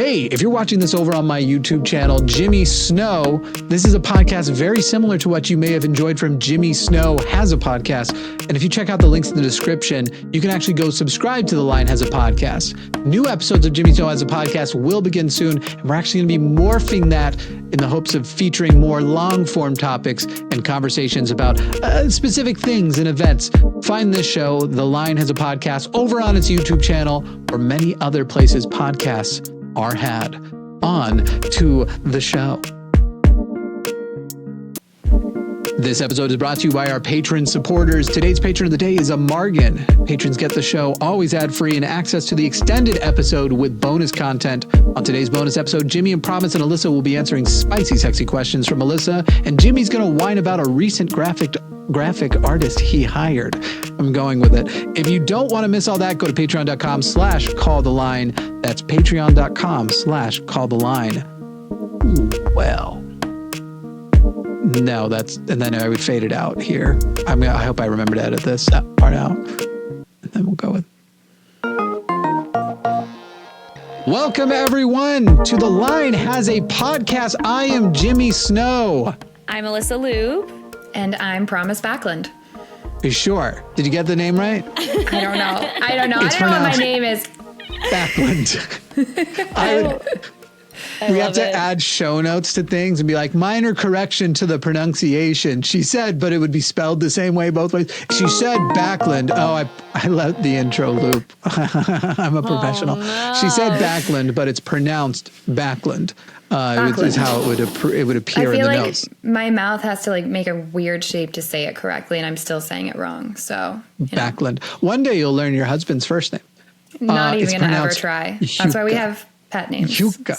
Hey, if you're watching this over on my YouTube channel, Jimmy Snow, this is a podcast very similar to what you may have enjoyed from Jimmy Snow Has a Podcast. And if you check out the links in the description, you can actually go subscribe to The Line Has a Podcast. New episodes of Jimmy Snow Has a Podcast will begin soon, and we're actually going to be morphing that in the hopes of featuring more long-form topics and conversations about specific things and events. Find this show, The Line Has a Podcast, over on its YouTube channel or many other places podcasts are had. On to the show. This episode is brought to you by our patron supporters. Today's patron of the day is a Margan. Patrons get the show always ad-free and access to the extended episode with bonus content. On today's bonus episode, Jimmy and Promise and Alyssa will be answering spicy, sexy questions from Alyssa, and Jimmy's going to whine about a recent graphic artist he hired. I'm going with it. If you don't want to miss all that, go to patreon.com/calltheline. That's patreon.com/calltheline. Well, no, and then I would fade it out here. I hope I remember to edit this part out. And then we'll go with. Welcome everyone to The Line Has a Podcast. I am Jimmy Snow. I'm Alyssa Lube. And I'm Promise Backlund. Are you sure? Did you get the name right? I don't know. I don't know what my name is. Backlund. We have to add show notes to things and be like, minor correction to the pronunciation. She said, but it would be spelled the same way both ways. She said Backlund. Oh, I let the intro loop. I'm a professional. No. She said Backlund, but it's pronounced Backlund. Is how it would appear in the notes. My mouth has to make a weird shape to say it correctly, and I'm still saying it wrong. So Backlund. One day you'll learn your husband's first name. Not even going to ever try. That's why we have pet names. Yucca.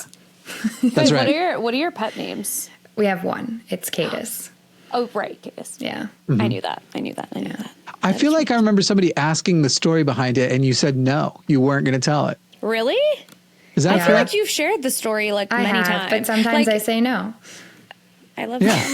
That's right. What are your pet names? We have one. It's Cadis. Oh, right, Cadis. Yeah. Mm-hmm. I knew that. I feel like I remember somebody asking the story behind it, and you said no, you weren't going to tell it. Really? Is that I feel like you've shared the story many times. But sometimes I say no. I love that.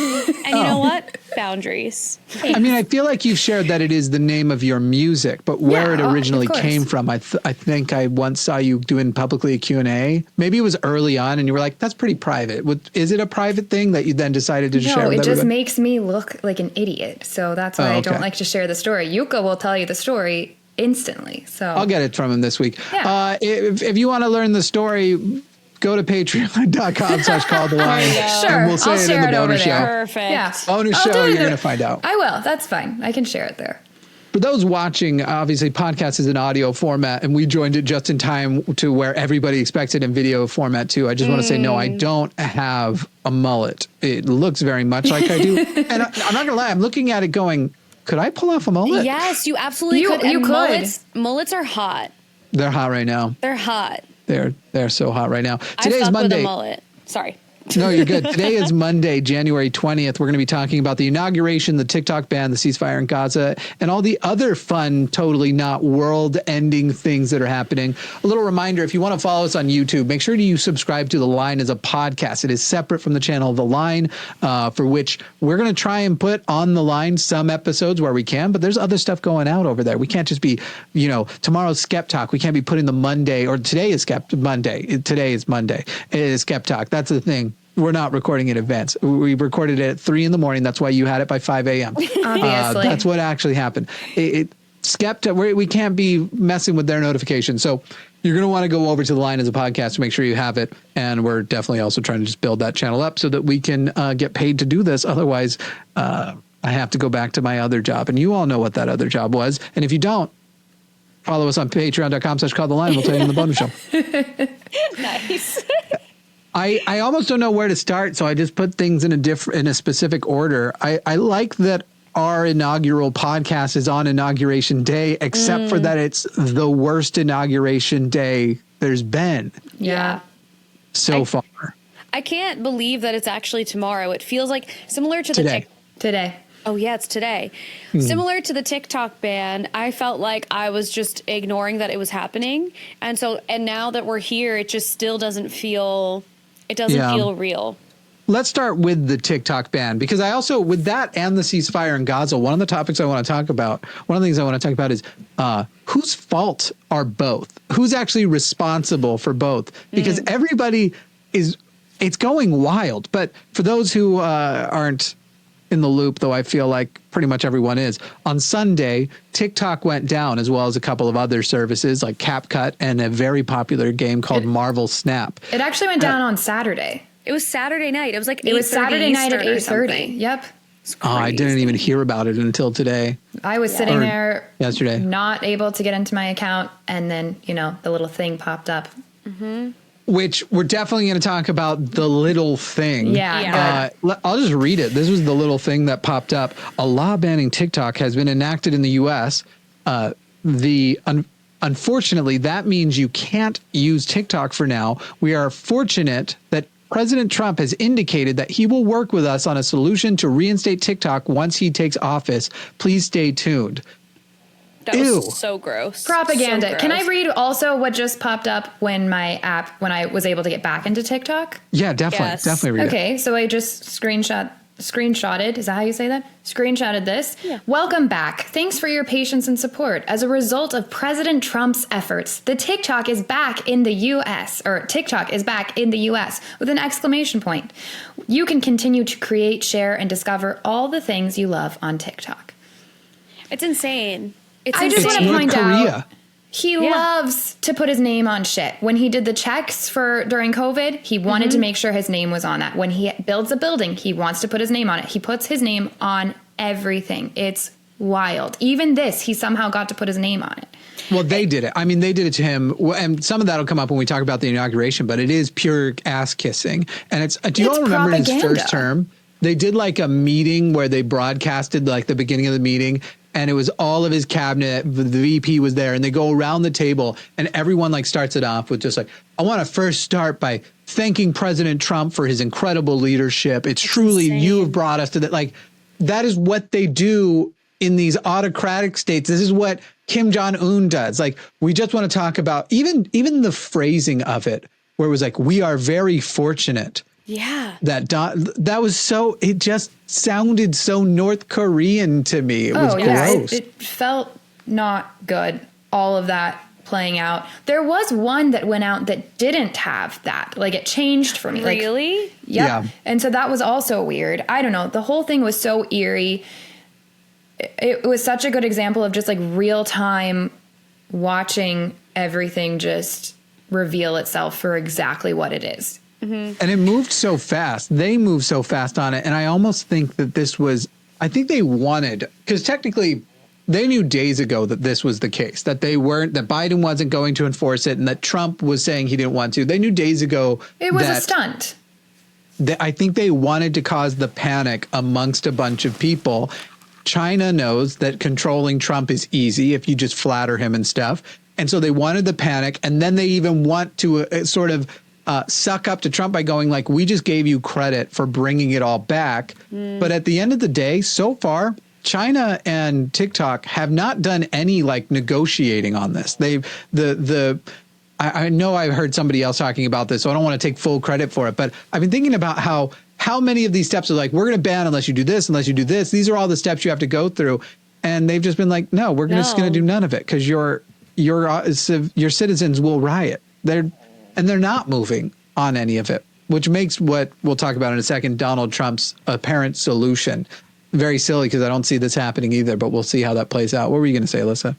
And you know what? Boundaries. I mean, I feel like you've shared that it is the name of your music, but where it originally came from, I think I once saw you doing publicly a Q&A. Maybe it was early on and you were like, that's pretty private. Is it a private thing that you then decided to share with it just everybody? makes me look like an idiot. So that's why I don't like to share the story. Yuka will tell you the story instantly. So I'll get it from him this week. Yeah. If you want to learn the story, go to patreon.com/calltheline. Sure. And we'll say it in the bonus show. Perfect. Yeah. Bonus show, you're going to find out. I will. That's fine. I can share it there. For those watching, obviously, podcast is an audio format, and we joined it just in time to where everybody expects it in video format, too. I just want to say, no, I don't have a mullet. It looks very much like I do. And I'm not going to lie. I'm looking at it going, could I pull off a mullet? Yes, you absolutely could. You could. Mullets are hot. They're hot right now. They're hot. They're so hot right now. Today is Monday. With a mullet. Sorry. No, you're good. Today is Monday, January 20th. We're going to be talking about the inauguration, the TikTok ban, the ceasefire in Gaza, and all the other fun, totally not world-ending things that are happening. A little reminder, if you want to follow us on YouTube, make sure you subscribe to The Line as a podcast. It is separate from the channel The Line, for which we're going to try and put on The Line some episodes where we can, but there's other stuff going out over there. We can't just be, tomorrow's Skep Talk. We can't be putting the Monday, or today is Monday. Today is Monday. It is Skep Talk. That's the thing. We're not recording in advance. We recorded it at 3 a.m. That's why you had it by 5 a.m. Obviously. That's what actually happened. We can't be messing with their notifications. So you're going to want to go over to The Line as a podcast to make sure you have it. And we're definitely also trying to just build that channel up so that we can get paid to do this. Otherwise, I have to go back to my other job. And you all know what that other job was. And if you don't, follow us on patreon.com/calltheline. We'll tell you in the bonus show. Nice. I almost don't know where to start, so I just put things in a specific order. I like that our inaugural podcast is on Inauguration Day, except for that it's the worst Inauguration Day there's been. Yeah. So far. I can't believe that it's actually tomorrow. It feels like similar to Today. Oh, yeah, it's today. Similar to the TikTok ban, I felt like I was just ignoring that it was happening. And now that we're here, it just still doesn't feel... It doesn't feel real. let's start with the TikTok ban, because I also, with that and the ceasefire in Gaza, one of the topics I want to talk about, one of the things I want to talk about is whose fault are both? Who's actually responsible for both? Because everybody it's going wild. But for those who aren't in the loop, though I feel like pretty much everyone is, on Sunday, TikTok went down, as well as a couple of other services like CapCut and a very popular game called Marvel Snap. It actually went down on Saturday. It was Saturday night. It was like 8:30 It was Saturday night at Eastern 8:30. Yep. Oh, I didn't even hear about it until today. I was sitting there yesterday, not able to get into my account, and then, the little thing popped up. Which we're definitely going to talk about the little thing. Yeah. I'll just read it. This was the little thing that popped up. A law banning TikTok has been enacted in the U.S. Unfortunately, that means you can't use TikTok for now. We are fortunate that President Trump has indicated that he will work with us on a solution to reinstate TikTok once he takes office. Please stay tuned. That was so gross. Propaganda. So gross. Can I read also what just popped up when I was able to get back into TikTok? Yeah, definitely. Yes. Definitely read it. Okay, so I just screenshotted. Is that how you say that? Screenshotted this. Yeah. Welcome back. Thanks for your patience and support. As a result of President Trump's efforts, the TikTok is back in the U.S. TikTok is back in the U.S. with an exclamation point. You can continue to create, share, and discover all the things you love on TikTok. It's insane. I just want to point out, he Yeah. loves to put his name on shit. When he did the checks during COVID, he wanted to make sure his name was on that. When he builds a building, he wants to put his name on it. He puts his name on everything. It's wild. Even this, he somehow got to put his name on it. Well, they did it. I mean, they did it to him. And some of that will come up when we talk about the inauguration, but it is pure ass kissing. And do you all remember in his first term, they did like a meeting where they broadcasted like the beginning of the meeting, and it was all of his cabinet. The VP was there, and they go around the table, and everyone like starts it off with just like, I want to first start by thanking President Trump for his incredible leadership. It's truly insane. You have brought us to that. Like, that is what they do in these autocratic states. This is what Kim Jong-un does. Like, we just want to talk about even the phrasing of it, where it was like, we are very fortunate. Yeah. That was so, it just sounded so North Korean to me. It was gross. It felt not good, all of that playing out. There was one that went out that didn't have that. Like, it changed for me. Really? Like, yeah. And so that was also weird. I don't know. The whole thing was so eerie. It was such a good example of just like real time watching everything just reveal itself for exactly what it is. Mm-hmm. And it moved so fast. They moved so fast on it. And I almost think that I think they wanted, because technically they knew days ago that this was the case, that that Biden wasn't going to enforce it, and that Trump was saying he didn't want to. They knew days ago it was a stunt. I think they wanted to cause the panic amongst a bunch of people. China knows that controlling Trump is easy if you just flatter him and stuff. And so they wanted the panic. And then they even want to sort of suck up to Trump by going like, we just gave you credit for bringing it all back. But at the end of the day, so far, China and TikTok have not done any like negotiating on this. I know I heard somebody else talking about this, so I don't want to take full credit for it, but I've been thinking about how many of these steps are like, we're going to ban unless you do this, unless you do this. These are all the steps you have to go through. And they've just been like, no, we're just going to do none of it because your citizens will riot. They're not moving on any of it, which makes what we'll talk about in a second, Donald Trump's apparent solution, very silly because I don't see this happening either, but we'll see how that plays out. What were you going to say, Alyssa?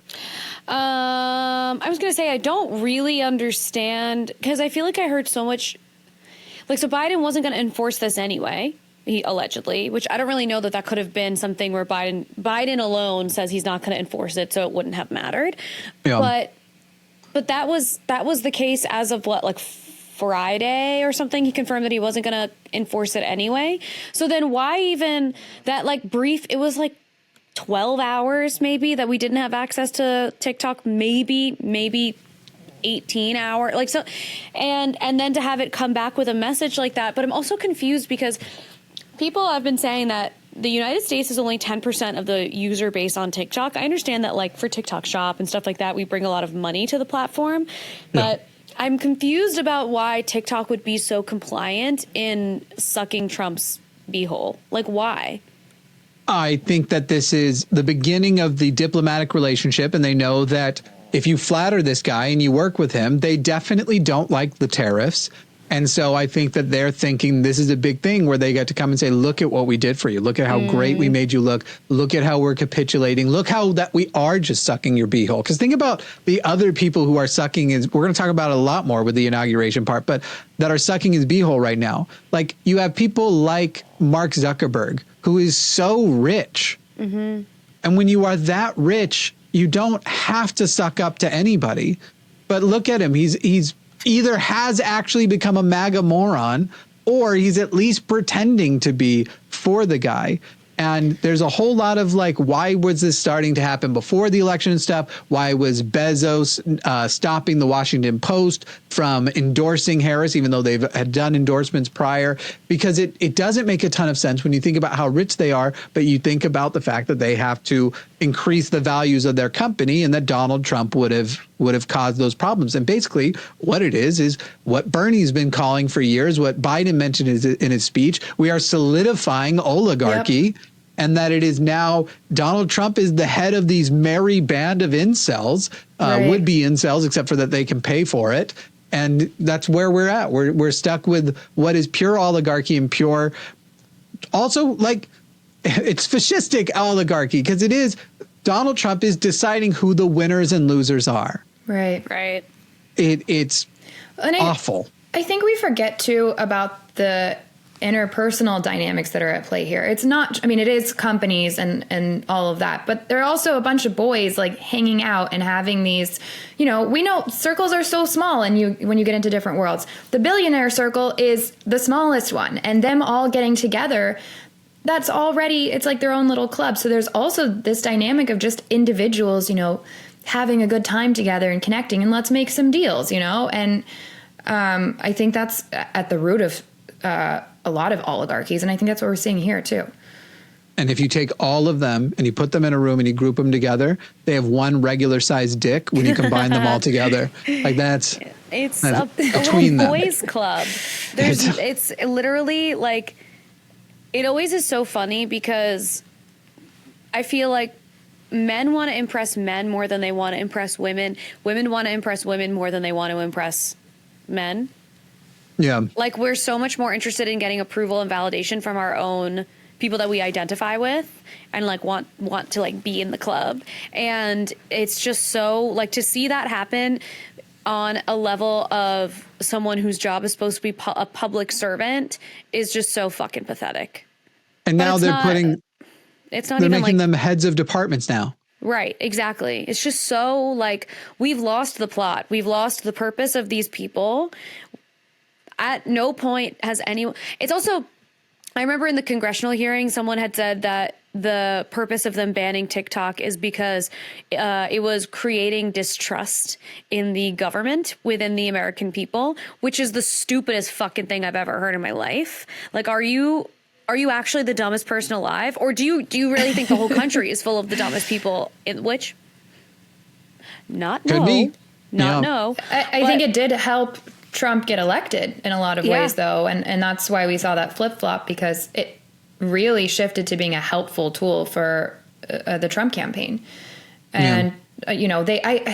I was going to say, I don't really understand, because I feel like I heard so much, like, so Biden wasn't going to enforce this anyway, allegedly, which I don't really know that could have been something where Biden alone says he's not going to enforce it, so it wouldn't have mattered. Yeah. But that was the case as of what, like Friday or something. He confirmed that he wasn't going to enforce it anyway. So then why even that like brief, it was like 12 hours maybe that we didn't have access to TikTok, maybe 18 hours, like so, and then to have it come back with a message like that. But I'm also confused because people have been saying that the United States is only 10% of the user base on TikTok. I understand that, like, for TikTok Shop and stuff like that, we bring a lot of money to the platform, but I'm confused about why TikTok would be so compliant in sucking Trump's beehole. Like, why? I think that this is the beginning of the diplomatic relationship, and they know that if you flatter this guy and you work with him, they definitely don't like the tariffs. And so I think that they're thinking this is a big thing where they get to come and say, look at what we did for you. Look at how great we made you look. Look at how we're capitulating. Look how that we are just sucking your beehole. Because think about the other people who are sucking his, we're going to talk about it a lot more with the inauguration part, but that are sucking his beehole right now. Like you have people like Mark Zuckerberg, who is so rich. And when you are that rich, you don't have to suck up to anybody. But look at him. He's either has actually become a MAGA moron or he's at least pretending to be for the guy. And there's a whole lot of like, why was this starting to happen before the election and stuff? Why was Bezos stopping the Washington Post from endorsing Harris, even though they've had done endorsements prior? Because it doesn't make a ton of sense when you think about how rich they are, but you think about the fact that they have to increase the values of their company and that Donald Trump would have caused those problems. And basically what it is what Bernie's been calling for years, what Biden mentioned in his speech. We are solidifying oligarchy. Yep. And that it is now Donald Trump is the head of these merry band of incels, would-be incels, except for that they can pay for it. And that's where we're at. We're stuck with what is pure oligarchy and pure, also like it's fascistic oligarchy, because it is Donald Trump is deciding who the winners and losers are. Right. It's awful. I think we forget too about the interpersonal dynamics that are at play here. It's not, I mean, it is companies and all of that, but there are also a bunch of boys like hanging out and having these, we know circles are so small and when you get into different worlds, the billionaire circle is the smallest one, and them all getting together, that's already, it's like their own little club. So there's also this dynamic of just individuals, having a good time together and connecting, and let's make some deals, and I think that's at the root of a lot of oligarchies. And I think that's what we're seeing here too. And if you take all of them and you put them in a room and you group them together, they have one regular sized dick when you combine them all together. Like it's a little boys club. It's literally like, it always is so funny because I feel like men want to impress men more than they want to impress women. Women want to impress women more than they want to impress men. Yeah. Like we're so much more interested in getting approval and validation from our own people that we identify with and like want to like be in the club. And it's just so like to see that happen on a level of someone whose job is supposed to be a public servant is just so fucking pathetic. And now they're making them heads of departments now. Right, exactly. It's just so like we've lost the plot. We've lost the purpose of these people. At no point has anyone... It's also... I remember in the congressional hearing, someone had said that the purpose of them banning TikTok is because it was creating distrust in the government within the American people, which is the stupidest fucking thing I've ever heard in my life. Like, are you actually the dumbest person alive? Or do you really think the whole country is full of the dumbest people? Which... Could be. No. I think it did help Trump get elected in a lot of ways, though. And that's why we saw that flip-flop, because it really shifted to being a helpful tool for the Trump campaign. And, I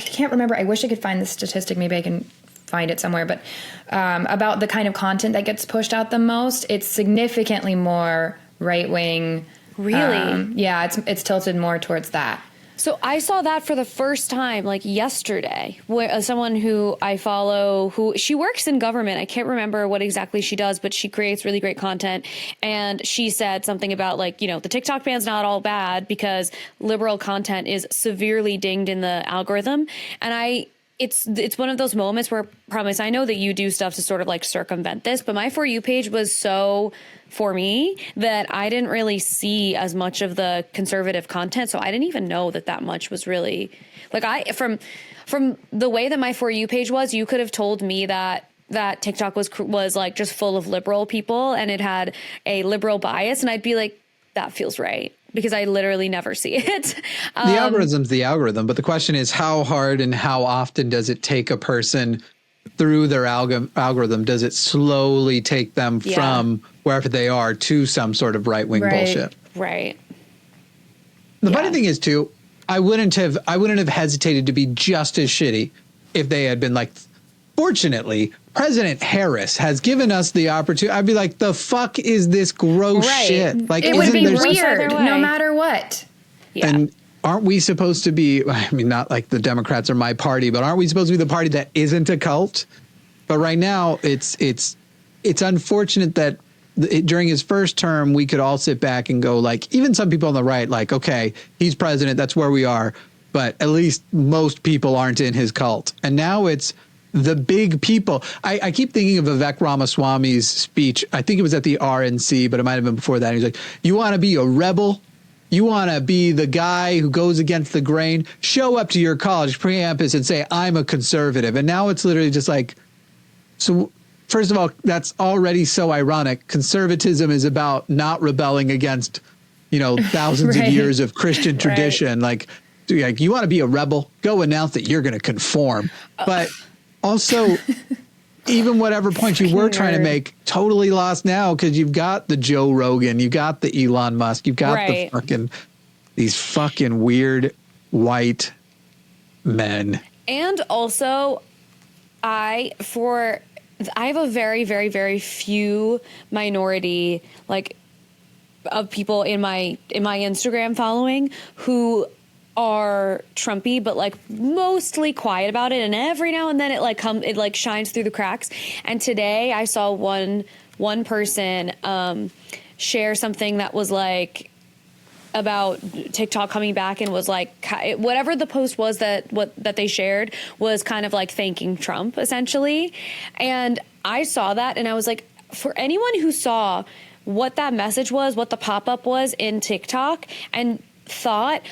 can't remember. I wish I could find the statistic. Maybe I can find it somewhere. But about the kind of content that gets pushed out the most, it's significantly more right-wing. Really? It's tilted more towards that. So I saw that for the first time, like yesterday, where someone who I follow, who she works in government. I can't remember what exactly she does, but she creates really great content. And she said something about like, the TikTok ban's not all bad because liberal content is severely dinged in the algorithm. And it's one of those moments where, promise, I know that you do stuff to sort of like circumvent this, but my For You page was so for me that I didn't really see as much of the conservative content. So I didn't even know that much was really like from the way that my For You page was, you could have told me that TikTok was like just full of liberal people and it had a liberal bias. And I'd be like, that feels right. Because I literally never see it. The algorithm's the algorithm, but the question is how hard and how often does it take a person through their algorithm does it slowly take them from wherever they are to some sort of right-wing bullshit. Right. The funny thing is too, I wouldn't have hesitated to be just as shitty if they had been like, fortunately, President Harris has given us the opportunity. I'd be like, the fuck is this gross shit? Like, it would be weird no matter what. Yeah. And aren't we supposed to be, I mean, not like the Democrats are my party, but aren't we supposed to be the party that isn't a cult? But right now it's unfortunate that during his first term, we could all sit back and go like, even some people on the right, like, okay, he's president. That's where we are. But at least most people aren't in his cult. And now it's the big people. I keep thinking of Vivek Ramaswamy's speech. I think it was at the RNC, but it might have been before that. He's like, you want to be a rebel? You want to be the guy who goes against the grain? Show up to your college campus and say, I'm a conservative. And now it's literally just like, so first of all, that's already so ironic. Conservatism is about not rebelling against, thousands of years of Christian tradition. Like, you want to be a rebel? Go announce that you're going to conform. But also, even whatever point you were trying to make, totally lost now because you've got the Joe Rogan, you got the Elon Musk, you've got these fucking weird white men. And also, I have a very, very, very few minority of people in my Instagram following who are Trumpy, but mostly quiet about it, and every now and then it shines through the cracks. And today I saw one person share something that was about TikTok coming back, and was whatever the post was that they shared was kind of thanking Trump essentially. And I saw that and I was like, for anyone who saw what that message was, what the pop-up was in TikTok, and thought,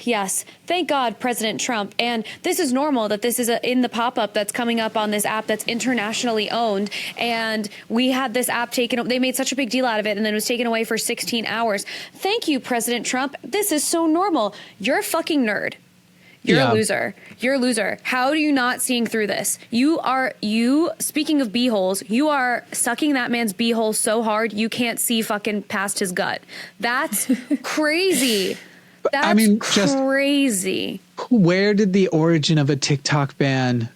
yes, thank God, President Trump. And this is normal that this is in the pop-up that's coming up on this app that's internationally owned. And we had this app taken, they made such a big deal out of it, and then it was taken away for 16 hours. Thank you, President Trump. This is so normal. You're a fucking nerd. You're a loser. You're a loser. How are you not seeing through this? Speaking of beeholes, you are sucking that man's beehole so hard you can't see fucking past his gut. That's crazy. That's crazy. Where did the origin of a TikTok ban?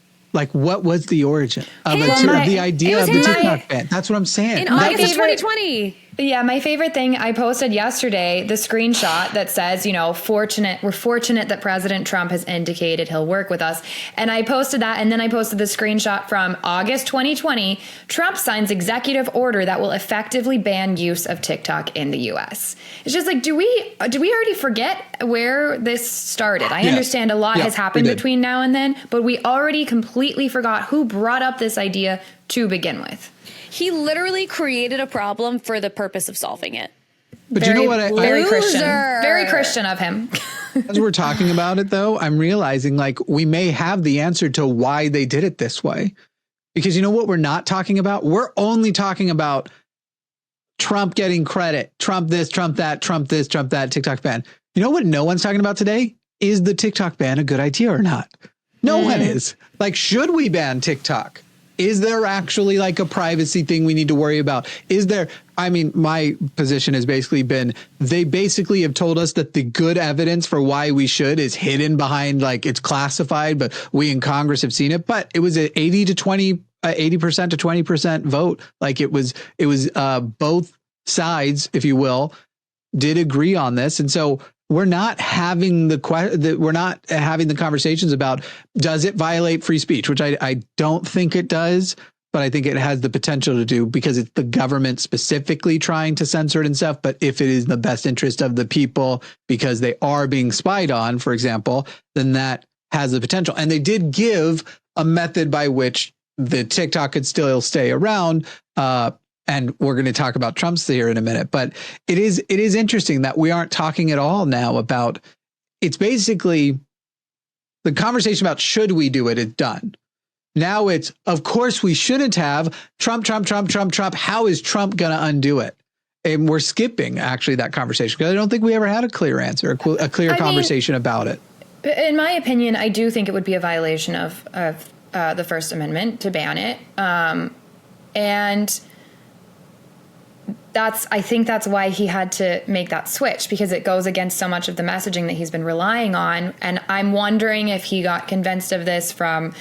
What was the origin of the idea of the TikTok ban? That's what I'm saying. In August of 2020. Yeah, my favorite thing, I posted yesterday the screenshot that says, we're fortunate that President Trump has indicated he'll work with us. And I posted that, and then I posted the screenshot from August 2020. Trump signs executive order that will effectively ban use of TikTok in the U.S. It's just do we already forget where this started? I understand a lot has happened between now and then, but we already completely forgot who brought up this idea to begin with. He literally created a problem for the purpose of solving it. But you know what? Very Christian of him. As we're talking about it, though, I'm realizing we may have the answer to why they did it this way. Because you know what we're not talking about? We're only talking about Trump getting credit. Trump this, Trump that, Trump this, Trump that, TikTok ban. You know what no one's talking about today? Is the TikTok ban a good idea or not? No one is. Should we ban TikTok? Is there actually a privacy thing we need to worry about? My position has basically been, they basically have told us that the good evidence for why we should is hidden behind it's classified, but we in Congress have seen it. But it was an 80% to 20% vote. It was both sides, if you will, did agree on this. And so we're not having the conversations about, does it violate free speech, which I don't think it does, but I think it has the potential to do because it's the government specifically trying to censor it and stuff. But if it is in the best interest of the people because they are being spied on, for example, then that has the potential. And they did give a method by which the TikTok could still stay around. And we're going to talk about Trump's here in a minute, but it is interesting that we aren't talking at all now about, it's basically the conversation about should we do it is done. Now it's, of course we shouldn't have. Trump. How is Trump going to undo it? And we're skipping actually that conversation because I don't think we ever had a clear answer, a clear conversation about it. In my opinion, I do think it would be a violation of the First Amendment to ban it. And I think that's why he had to make that switch, because it goes against so much of the messaging that he's been relying on. And I'm wondering if he got convinced of this from,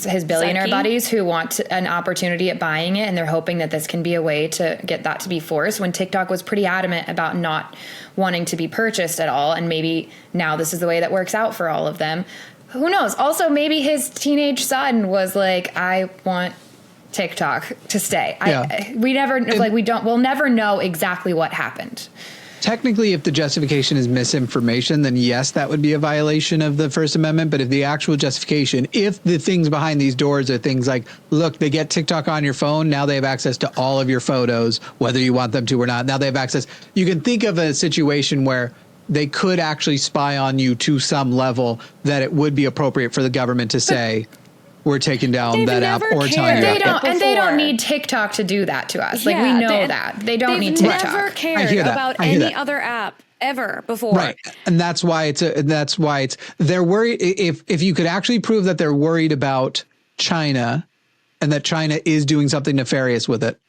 his billionaire buddies who want an opportunity at buying it, and they're hoping that this can be a way to get that to be forced, when TikTok was pretty adamant about not wanting to be purchased at all. And maybe now this is the way that works out for all of them. Who knows? Also, maybe his teenage son was like, I want TikTok to stay. Yeah. We'll never know exactly what happened. Technically, if the justification is misinformation, then yes, that would be a violation of the First Amendment. But if the actual justification, if the things behind these doors are things like, look, they get TikTok on your phone, now they have access to all of your photos, whether you want them to or not. Now they have access. You can think of a situation where they could actually spy on you to some level that it would be appropriate for the government to say, we're taking down that app or telling you. They don't need TikTok to do that to us. We know that. They don't need TikTok. They've never cared about any other app ever before. Right. And that's why it's they're worried. If you could actually prove that they're worried about China and that China is doing something nefarious with it,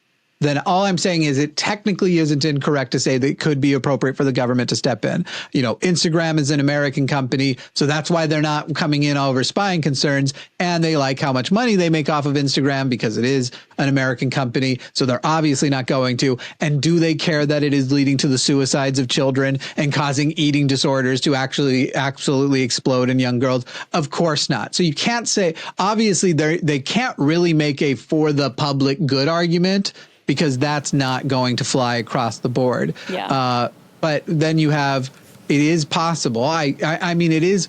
then all I'm saying is it technically isn't incorrect to say that it could be appropriate for the government to step in. Instagram is an American company, so that's why they're not coming in over spying concerns. And they like how much money they make off of Instagram because it is an American company. So they're obviously not going to. And do they care that it is leading to the suicides of children and causing eating disorders to actually absolutely explode in young girls? Of course not. So you can't say, obviously they can't really make a for the public good argument, because that's not going to fly across the board. Yeah. But then you have, it is possible. I mean, it is,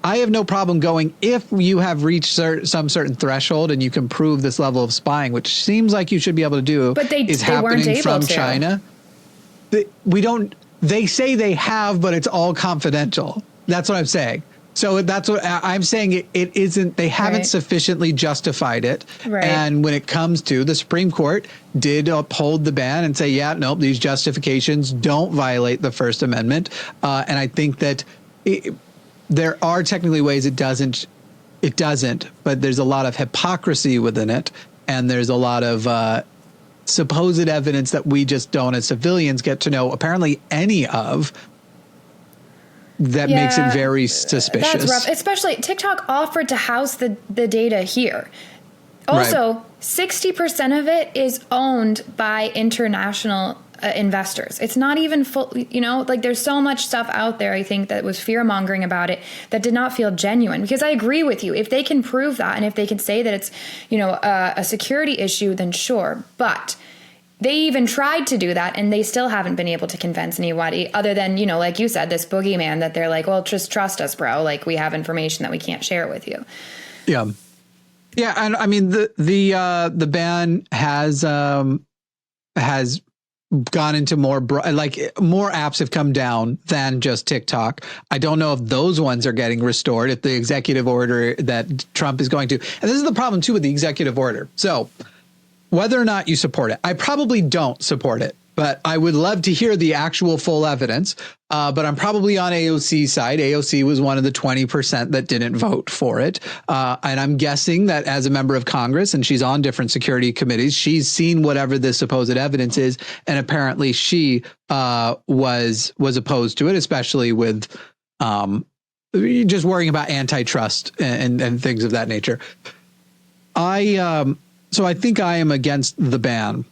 I have no problem going, if you have reached some certain threshold and you can prove this level of spying, which seems like you should be able to do, but they happening weren't able from to. China. They say they have, but it's all confidential. That's what I'm saying. So that's what I'm saying. It isn't, they haven't sufficiently justified it. Right. And when it comes to, the Supreme Court did uphold the ban and say, yeah, nope, these justifications don't violate the First Amendment. And I think that there are technically ways it doesn't, but there's a lot of hypocrisy within it. And there's a lot of supposed evidence that we just don't, as civilians, get to know apparently any of. That makes it very suspicious. That's rough. Especially TikTok offered to house the data here. Also, 60% of it is owned by international investors. It's not even full, there's so much stuff out there, I think, that was fear-mongering about it that did not feel genuine. Because I agree with you. If they can prove that, and if they can say that it's, a security issue, then sure. But they even tried to do that, and they still haven't been able to convince anybody other than, like you said, this boogeyman that they're like, well, just trust us, bro. Like, we have information that we can't share with you. Yeah. Yeah. And I mean, the ban has gone into more apps have come down than just TikTok. I don't know if those ones are getting restored, if the executive order that Trump is going to. And this is the problem, too, with the executive order. So whether or not you support it, I probably don't support it, but I would love to hear the actual full evidence. But I'm probably on AOC's side. AOC was one of the 20% that didn't vote for it. And I'm guessing that as a member of Congress, and she's on different security committees, she's seen whatever this supposed evidence is. And apparently she was opposed to it, especially with just worrying about antitrust and things of that nature. So I think I am against the ban.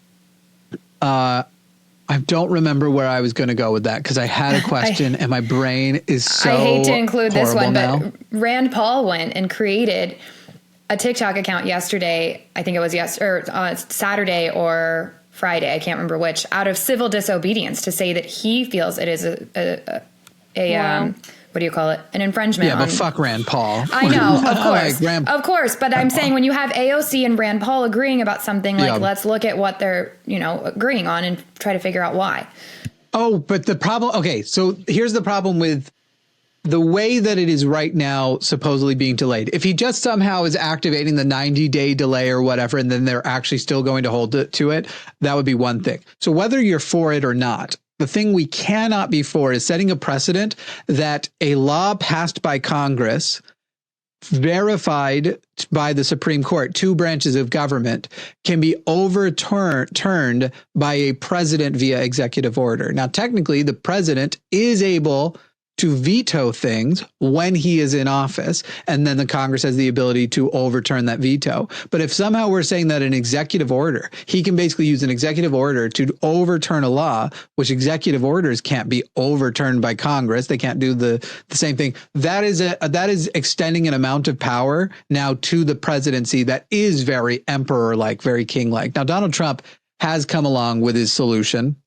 I don't remember where I was going to go with that because I had a question and my brain is so I hate to include this one, now. But Rand Paul went and created a TikTok account yesterday. I think it was Saturday or Friday. I can't remember which, out of civil disobedience to say that he feels it is what do you call it? An infringement. Yeah, but fuck Rand Paul. I know, of course. Of course. But I'm saying when you have AOC and Rand Paul agreeing about something, let's look at what they're, agreeing on and try to figure out why. Oh, but the problem. Okay. So here's the problem with the way that it is right now, supposedly being delayed. If he just somehow is activating the 90-day delay or whatever, and then they're actually still going to hold it to it, that would be one thing. So whether you're for it or not, the thing we cannot be for is setting a precedent that a law passed by Congress verified by the Supreme Court, two branches of government, can be overturned by a president via executive order. Now, technically, the president is able to veto things when he is in office, and then the Congress has the ability to overturn that veto. But if somehow we're saying that an executive order, he can basically use an executive order to overturn a law, which executive orders can't be overturned by Congress. They can't do the same thing. That is extending an amount of power now to the presidency that is very emperor-like, very king-like. Now, Donald Trump has come along with his solution.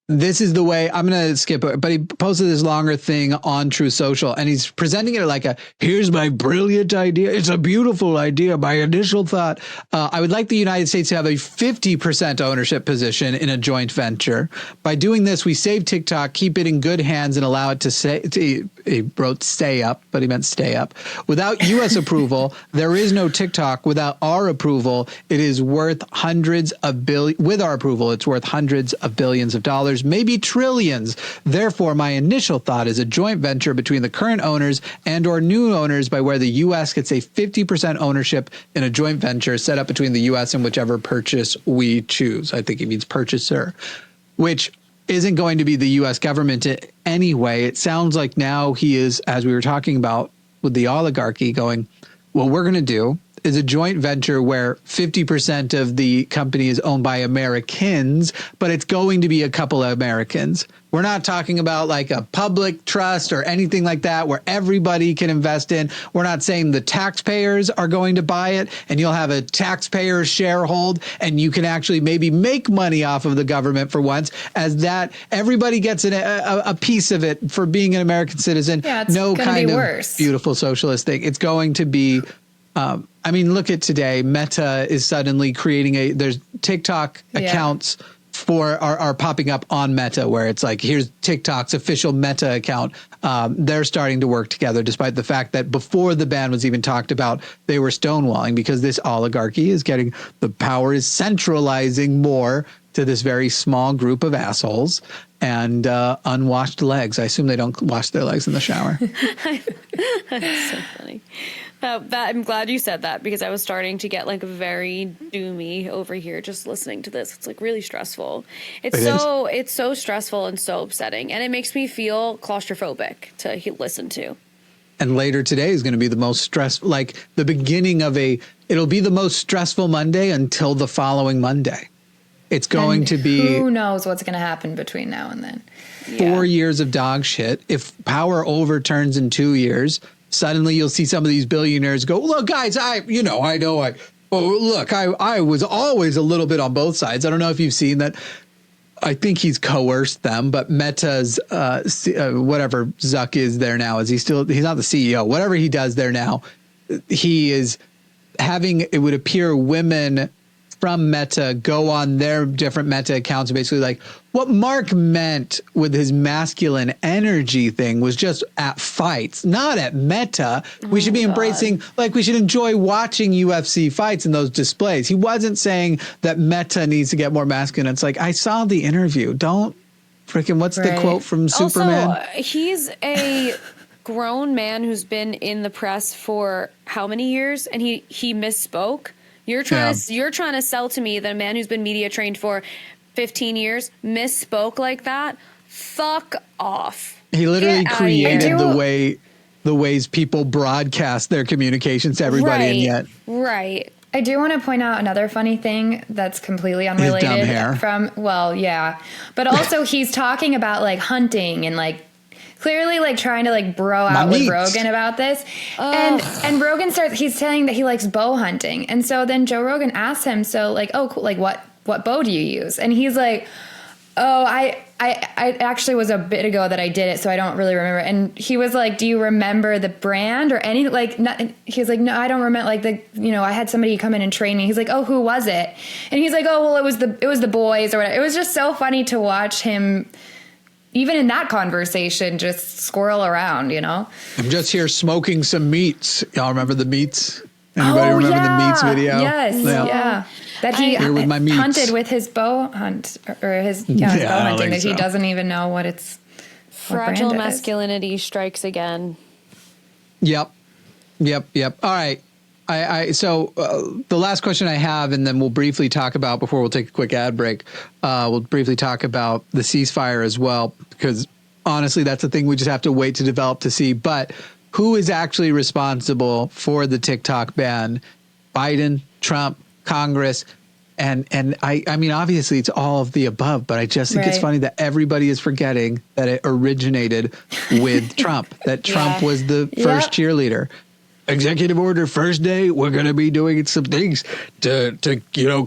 This is the way. I'm going to skip it, but he posted this longer thing on True Social, and he's presenting it like here's my brilliant idea. It's a beautiful idea. My initial thought, I would like the United States to have a 50% ownership position in a joint venture. By doing this, we save TikTok, keep it in good hands, and allow it to he wrote stay up, but he meant stay up. Without U.S. approval, there is no TikTok. Without our approval, it is worth hundreds of billions. With our approval, it's worth hundreds of billions of dollars, maybe trillions. Therefore, my initial thought is a joint venture between the current owners and or new owners by where the U.S. gets a 50% ownership in a joint venture set up between the U.S. and whichever purchase we choose. I think he means purchaser, which isn't going to be the U.S. government anyway. It sounds like now he is, as we were talking about with the oligarchy, going, what we're going to do is a joint venture where 50% of the company is owned by Americans, but it's going to be a couple of Americans. We're not talking about like a public trust or anything like that where everybody can invest in. We're not saying the taxpayers are going to buy it and you'll have a taxpayer sharehold and you can actually maybe make money off of the government for once, as that everybody gets a piece of it for being an American citizen. Yeah, it's no kind of worse. Beautiful socialist thing. It's going to be I mean, look at today. Meta is suddenly creating there's TikTok accounts are popping up on Meta where it's like, here's TikTok's official Meta account. They're starting to work together, despite the fact that before the ban was even talked about, they were stonewalling because this oligarchy is getting the power is centralizing more to this very small group of assholes and unwashed legs. I assume they don't wash their legs in the shower. That's so funny. I'm glad you said that because I was starting to get like very doomy over here just listening to this. It's like really stressful. It's so stressful and so upsetting, and it makes me feel claustrophobic to listen to. And later today is going to be the most stressful, like the beginning of it'll be the most stressful Monday until the following Monday. It's going to be. Who knows what's going to happen between now and then? 4 years of dog shit. If power overturns in 2 years, suddenly you'll see some of these billionaires go, look, guys, I was always a little bit on both sides. I don't know if you've seen that. I think he's coerced them, but Meta's whatever Zuck is there now. He's not the CEO, whatever he does there now. He is having, it would appear, women from Meta go on their different Meta accounts. Basically, like what Mark meant with his masculine energy thing was just at fights, not at Meta. We should be embracing, like we should enjoy watching UFC fights in those displays. He wasn't saying that Meta needs to get more masculine. It's like, I saw the interview. Don't freaking, what's the quote from Superman? Also, he's a grown man who's been in the press for how many years? And he misspoke. You're trying to sell to me that a man who's been media trained for 15 years misspoke like that? Fuck off. He literally created the ways people broadcast their communications to everybody, and yet. Right. I do want to point out another funny thing that's completely unrelated dumb hair. But also he's talking about like hunting and like clearly like trying to like bro out with Rogan about this. And Rogan he's saying that he likes bow hunting. And so then Joe Rogan asks him, so like, oh, cool, like what bow do you use? And he's like, oh, I actually was a bit ago that I did it, so I don't really remember. And he was like, do you remember the brand or any, like, not, he was like, no, I don't remember, like, I had somebody come in and train me. He's like, oh, who was it? And he's like, oh, well, it was the boys or whatever. It was just so funny to watch him, even in that conversation, just squirrel around, I'm just here smoking some meats. Y'all remember the meats? Anybody remember the meats video? Yes, yeah. That he hunted with his bow hunt, or his bow hunting, that he doesn't even know what it's. Fragile masculinity strikes again. Yep. Yep. All right. So the last question I have, and then we'll briefly talk about, before we'll take a quick ad break, we'll briefly talk about the ceasefire as well, because honestly, that's a thing we just have to wait to develop to see. But who is actually responsible for the TikTok ban? Biden, Trump, Congress. And I mean, obviously it's all of the above, but I just think it's funny that everybody is forgetting that it originated with Trump, that Trump was the first cheerleader. Executive order, first day, we're going to be doing some things to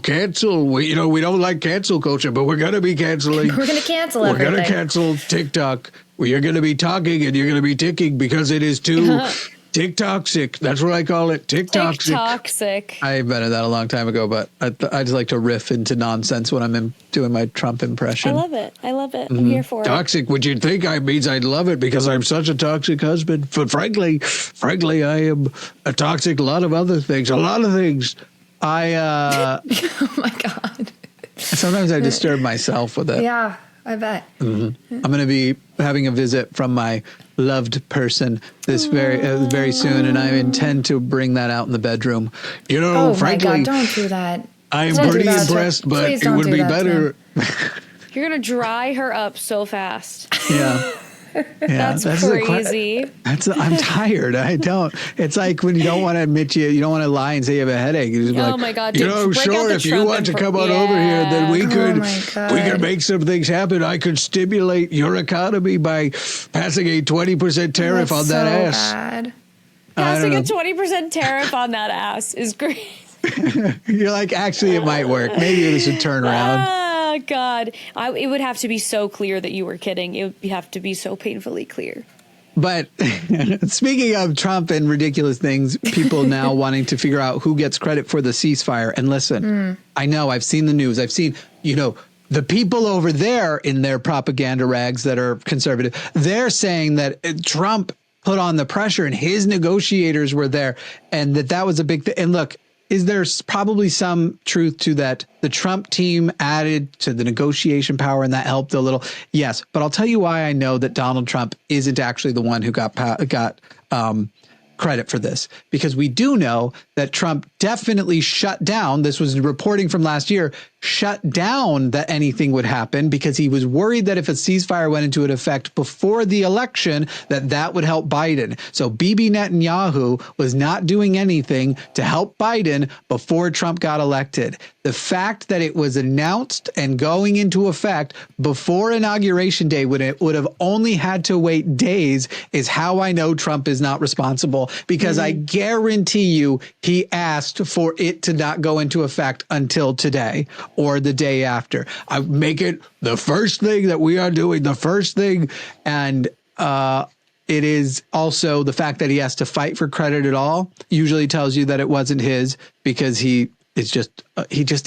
cancel. We don't like cancel culture, but we're going to be canceling. We're going to cancel everything. We're going to cancel TikTok. You're going to be talking and you're going to be ticking because it is too TikTok-sick. That's what I call it. TikTok-sick. TikTok-sick. I invented that a long time ago, but I just like to riff into nonsense when I'm doing my Trump impression. I love it. I'm here for it. Toxic, would you think I means I'd love it because I'm such a toxic husband? But frankly, I am a toxic a lot of things. Oh my God. Sometimes I disturb myself with it. Yeah, I bet. Mm-hmm. I'm going to be having a visit from my loved person this very soon, and I intend to bring that out in the bedroom. Frankly, my God, don't do that. I'm pretty impressed, but it would be better. You're going to dry her up so fast. Yeah. That's crazy. I'm tired. It's like when you don't want to admit you don't want to lie and say you have a headache. You're just my God. Sure, if you want to come on over here, then we could make some things happen. I could stimulate your economy by passing a 20% tariff on that ass. Bad. Passing a 20% tariff on that ass is great. You're like, actually, it might work. Maybe this should turn around. Oh, God. It would have to be so clear that you were kidding. It would have to be so painfully clear. But speaking of Trump and ridiculous things, people now wanting to figure out who gets credit for the ceasefire. And listen, I know I've seen the news. I've seen, the people over there in their propaganda rags that are conservative, they're saying that Trump put on the pressure and his negotiators were there and that was a big thing. And look, is there probably some truth to that? The Trump team added to the negotiation power and that helped a little. Yes. But I'll tell you why I know that Donald Trump isn't actually the one who got credit for this, because we do know that Trump definitely shut down. This was reporting from last year, shut down that anything would happen because he was worried that if a ceasefire went into effect before the election, that would help Biden. So Bibi Netanyahu was not doing anything to help Biden before Trump got elected. The fact that it was announced and going into effect before Inauguration Day, when it would have only had to wait days, is how I know Trump is not responsible, because I guarantee you he asked for it to not go into effect until today or the day after. I make it the first thing that we are doing, the first thing. And it is also the fact that he has to fight for credit at all usually tells you that it wasn't his, because he just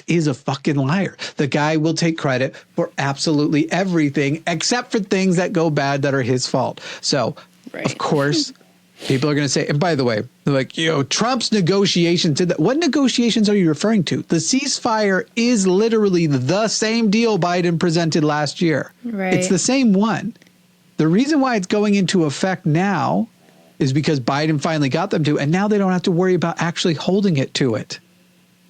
is a fucking liar. The guy will take credit for absolutely everything except for things that go bad that are his fault. So, of course, people are going to say, and by the way, they're like, Trump's negotiations did that. What negotiations are you referring to? The ceasefire is literally the same deal Biden presented last year. Right. It's the same one. The reason why it's going into effect now is because Biden finally got them to, and now they don't have to worry about actually holding it to it.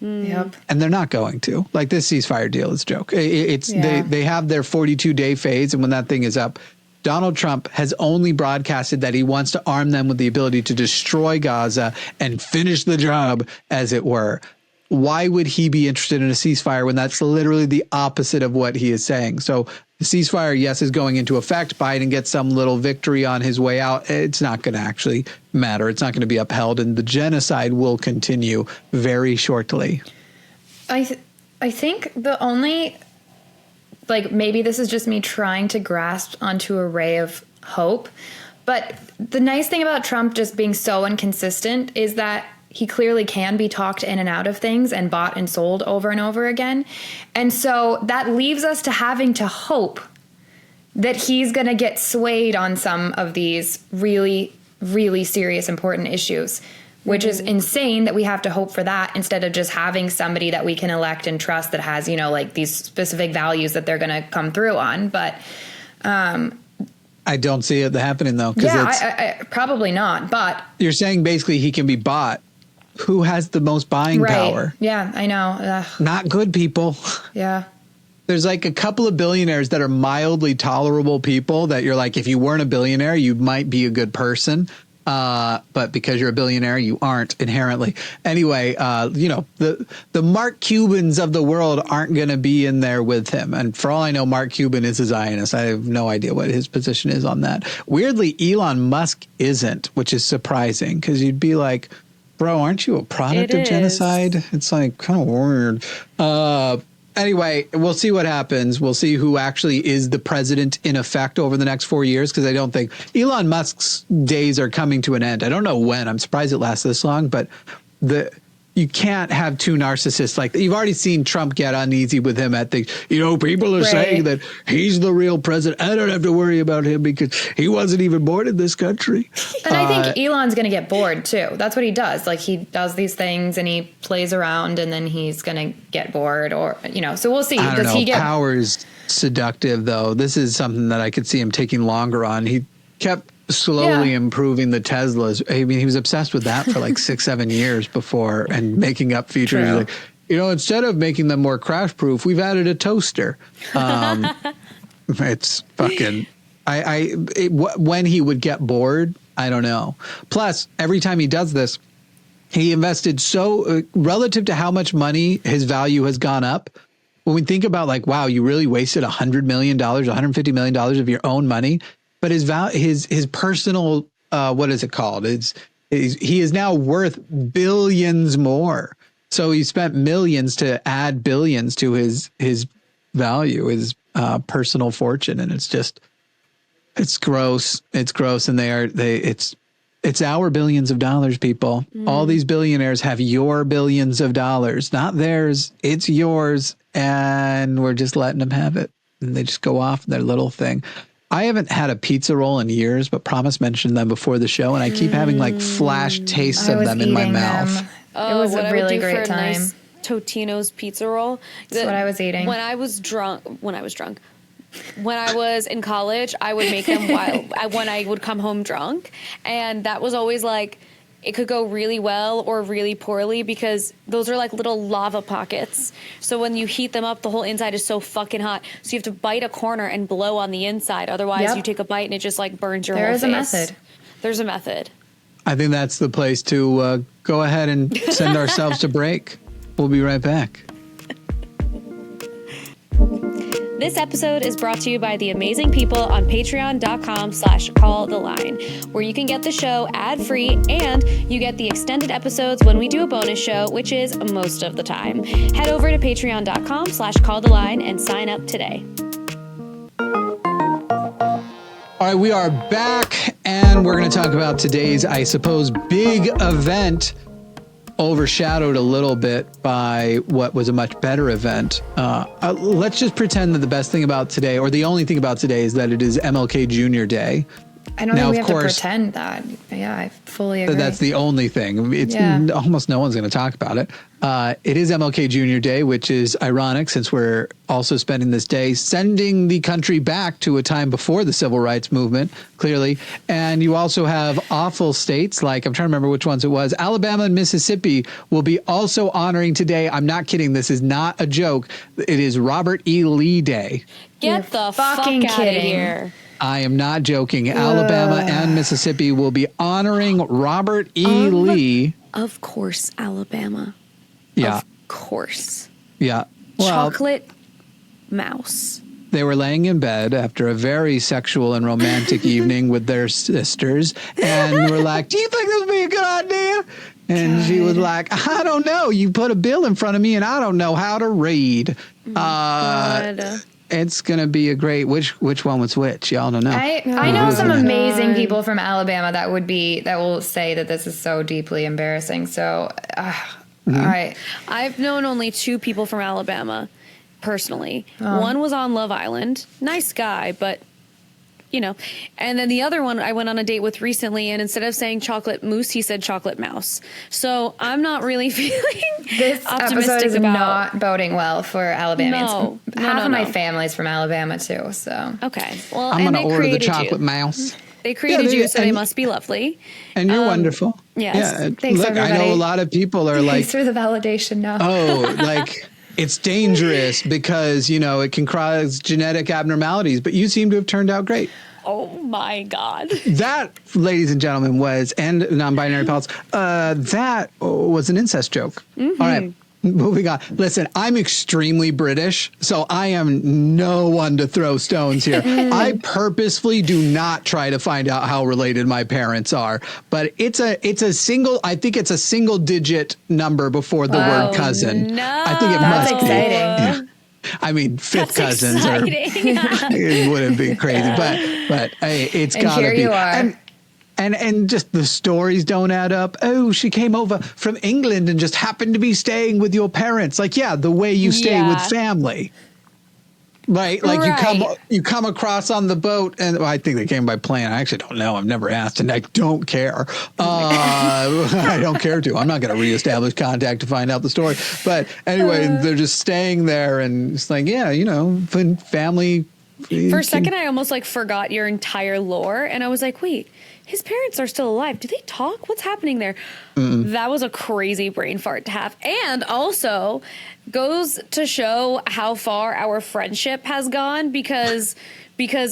Yep. And they're not going to. Like, this ceasefire deal is a joke. They have their 42-day phase, and when that thing is up, Donald Trump has only broadcasted that he wants to arm them with the ability to destroy Gaza and finish the job, as it were. Why would he be interested in a ceasefire when that's literally the opposite of what he is saying? So the ceasefire, yes, is going into effect. Biden gets some little victory on his way out. It's not going to actually matter. It's not going to be upheld, and the genocide will continue very shortly. I think the only, maybe this is just me trying to grasp onto a ray of hope, but the nice thing about Trump just being so inconsistent is that he clearly can be talked in and out of things and bought and sold over and over again. And so that leaves us to having to hope that he's going to get swayed on some of these really, really serious, important issues, which is insane that we have to hope for that instead of just having somebody that we can elect and trust that has, these specific values that they're going to come through on. But I don't see it happening though. Yeah, I probably not. But you're saying basically he can be bought. Who has the most buying power? Yeah, I know. Ugh. Not good people. Yeah. There's like a couple of billionaires that are mildly tolerable people that you're like, if you weren't a billionaire, you might be a good person. But because you're a billionaire, you aren't inherently. Anyway, the Mark Cubans of the world aren't going to be in there with him. And for all I know, Mark Cuban is a Zionist. I have no idea what his position is on that. Weirdly, Elon Musk isn't, which is surprising because you'd be like, bro, aren't you a product of genocide? It's like kind of weird. Anyway, we'll see what happens. We'll see who actually is the president in effect over the next 4 years, because I don't think Elon Musk's days are coming to an end. I don't know when. I'm surprised it lasts this long, but you can't have two narcissists like that. You've already seen Trump get uneasy with him at the, people are saying that he's the real president. I don't have to worry about him because he wasn't even born in this country. And I think Elon's going to get bored too. That's what he does. Like he does these things and he plays around and then he's going to get bored or, so we'll see. I don't know. Power's seductive though. This is something that I could see him taking longer on. He kept slowly improving the Teslas. I mean, he was obsessed with that for like 6-7 years before and making up features. Like, instead of making them more crash proof, we've added a toaster. It's fucking, when he would get bored, I don't know. Plus, every time he does this, he invested relative to how much money his value has gone up. When we think about like, wow, you really wasted $100 million, $150 million of your own money. But his personal, what is it called? He is now worth billions more. So he spent millions to add billions to his value, his personal fortune. And it's gross. It's gross. And it's our billions of dollars, people. All these billionaires have your billions of dollars, not theirs. It's yours. And we're just letting them have it. And they just go off their little thing. I haven't had a pizza roll in years, but Promise mentioned them before the show, and I keep having like flash tastes of them in my mouth. It was a really great time. Nice Totino's pizza roll. That's what I was eating. When I was in college, I would make them when I would come home drunk, and that was always like, it could go really well or really poorly because those are like little lava pockets. So when you heat them up, the whole inside is so fucking hot. So you have to bite a corner and blow on the inside. Otherwise, you take a bite and it just like burns your whole face. There's a method. I think that's the place to go ahead and send ourselves to break. We'll be right back. This episode is brought to you by the amazing people on patreon.com/calltheline, where you can get the show ad-free and you get the extended episodes when we do a bonus show, which is most of the time. Head over to patreon.com/calltheline and sign up today. All right, we are back and we're going to talk about today's, I suppose, big event, overshadowed a little bit by what was a much better event. Let's just pretend that the best thing about today, or the only thing about today, is that it is MLK Jr. Day. I don't think we have to pretend that. Yeah, I fully agree. That's the only thing. It's almost no one's going to talk about it. It is MLK Jr. Day, which is ironic since we're also spending this day sending the country back to a time before the civil rights movement, clearly. And you also have awful states like, I'm trying to remember which ones it was, Alabama and Mississippi will be also honoring today. I'm not kidding. This is not a joke. It is Robert E. Lee Day. Get the fuck out of here. I am not joking. Alabama and Mississippi will be honoring Robert E. Lee. Of course, Alabama. Yeah. Of course. Yeah. Well, chocolate mouse. They were laying in bed after a very sexual and romantic evening with their sisters and were like, do you think this would be a good idea? And she was like, I don't know. You put a bill in front of me and I don't know how to read. God. It's going to be a great, which one was which? Y'all don't know. I know some amazing people from Alabama that will say that this is so deeply embarrassing. So, I've known only two people from Alabama personally. One was on Love Island. Nice guy, but you know. And then the other one I went on a date with recently, and instead of saying chocolate mousse, he said chocolate mouse. So I'm not really feeling This optimistic episode is about not boding well for Alabamians. No, Half of my family's from Alabama too, so. Okay. Well, I'm and going to they order the created chocolate you. mouse. They created you, so they must be lovely. And you're wonderful. Yes. Yeah. Thanks, Look, I know everybody. a lot of people are like, Thanks for the validation. No. oh, like it's dangerous because, you know, it can cause genetic abnormalities, but you seem to have turned out great. Oh my God. That, ladies and gentlemen, was, and non-binary pals, that was an incest joke. Mm-hmm. All right. Moving on. Listen, I'm extremely British, so I am no one to throw stones here. I purposefully do not try to find out how related my parents are, but it's a single, I think it's a single digit number before the word cousin. No. I think it That's must be. exciting. Yeah. I mean, fifth That's cousins are, exciting. it wouldn't be crazy, but hey, it's And gotta here be. you are. And just the stories don't add up. Oh, she came over from England and just happened to be staying with your parents. Like, yeah, the way you stay with family. Right? Like you come across on the boat and well, I think they came by plane. I actually don't know. I've never asked and I don't care. I don't care to. I'm not going to reestablish contact to find out the story. But anyway, they're just staying there and it's like, yeah, you know, family. For a second, I almost like forgot your entire lore. And I was like, wait, his parents are still alive. Do they talk? What's happening there? That was a crazy brain fart to have. And also goes to show how far our friendship has gone because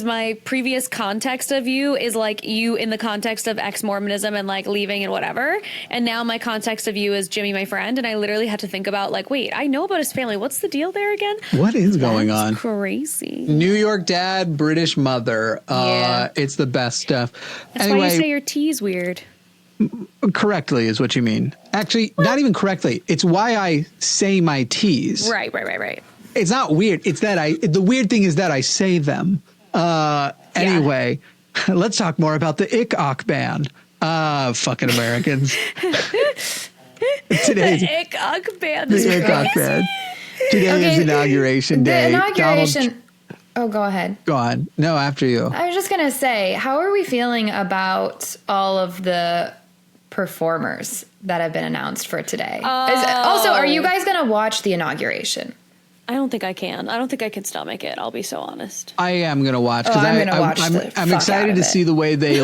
my previous context of you is like you in the context of ex-Mormonism and like leaving and whatever. And now my context of you is Jimmy, my friend. And I literally had to think about like, wait, I know about his family. What's the deal there again? What is going on? Crazy. New York dad, British mother. Yeah. It's the best stuff. That's why you say your tea's weird. Correctly is what you mean. Actually, not even correctly. It's why I say my T's. Right. It's not weird. It's that the weird thing is that I say them. Anyway, let's talk more about the ICOC ban. Fucking Americans. Today's The ICOC ban the is ICOC ban. Today is inauguration day. The inauguration. Oh, go ahead. Go on. No, after you. I was just going to say, how are we feeling about all of the performers that have been announced for today? Also, are you guys going to watch the inauguration? I don't think I can. I don't think I can stomach it. I'll be so honest. I am going to watch I'm going to watch the I'm fuck excited out to of see it. the way they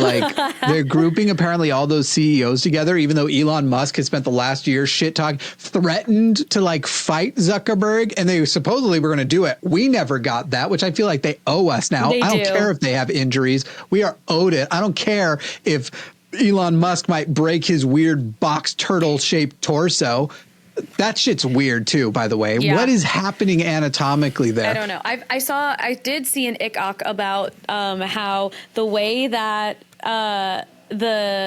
they're grouping apparently all those CEOs together, even though Elon Musk has spent the last year shit talking, threatened to like fight Zuckerberg and they supposedly were going to do it. We never got that, which I feel like they owe us now. They I don't do. care if they have injuries. We are owed it. I don't care if Elon Musk might break his weird box turtle shaped torso. That shit's weird too, by the way. Yeah. What is happening anatomically there? I don't know. I did see an ICOC about how the way that the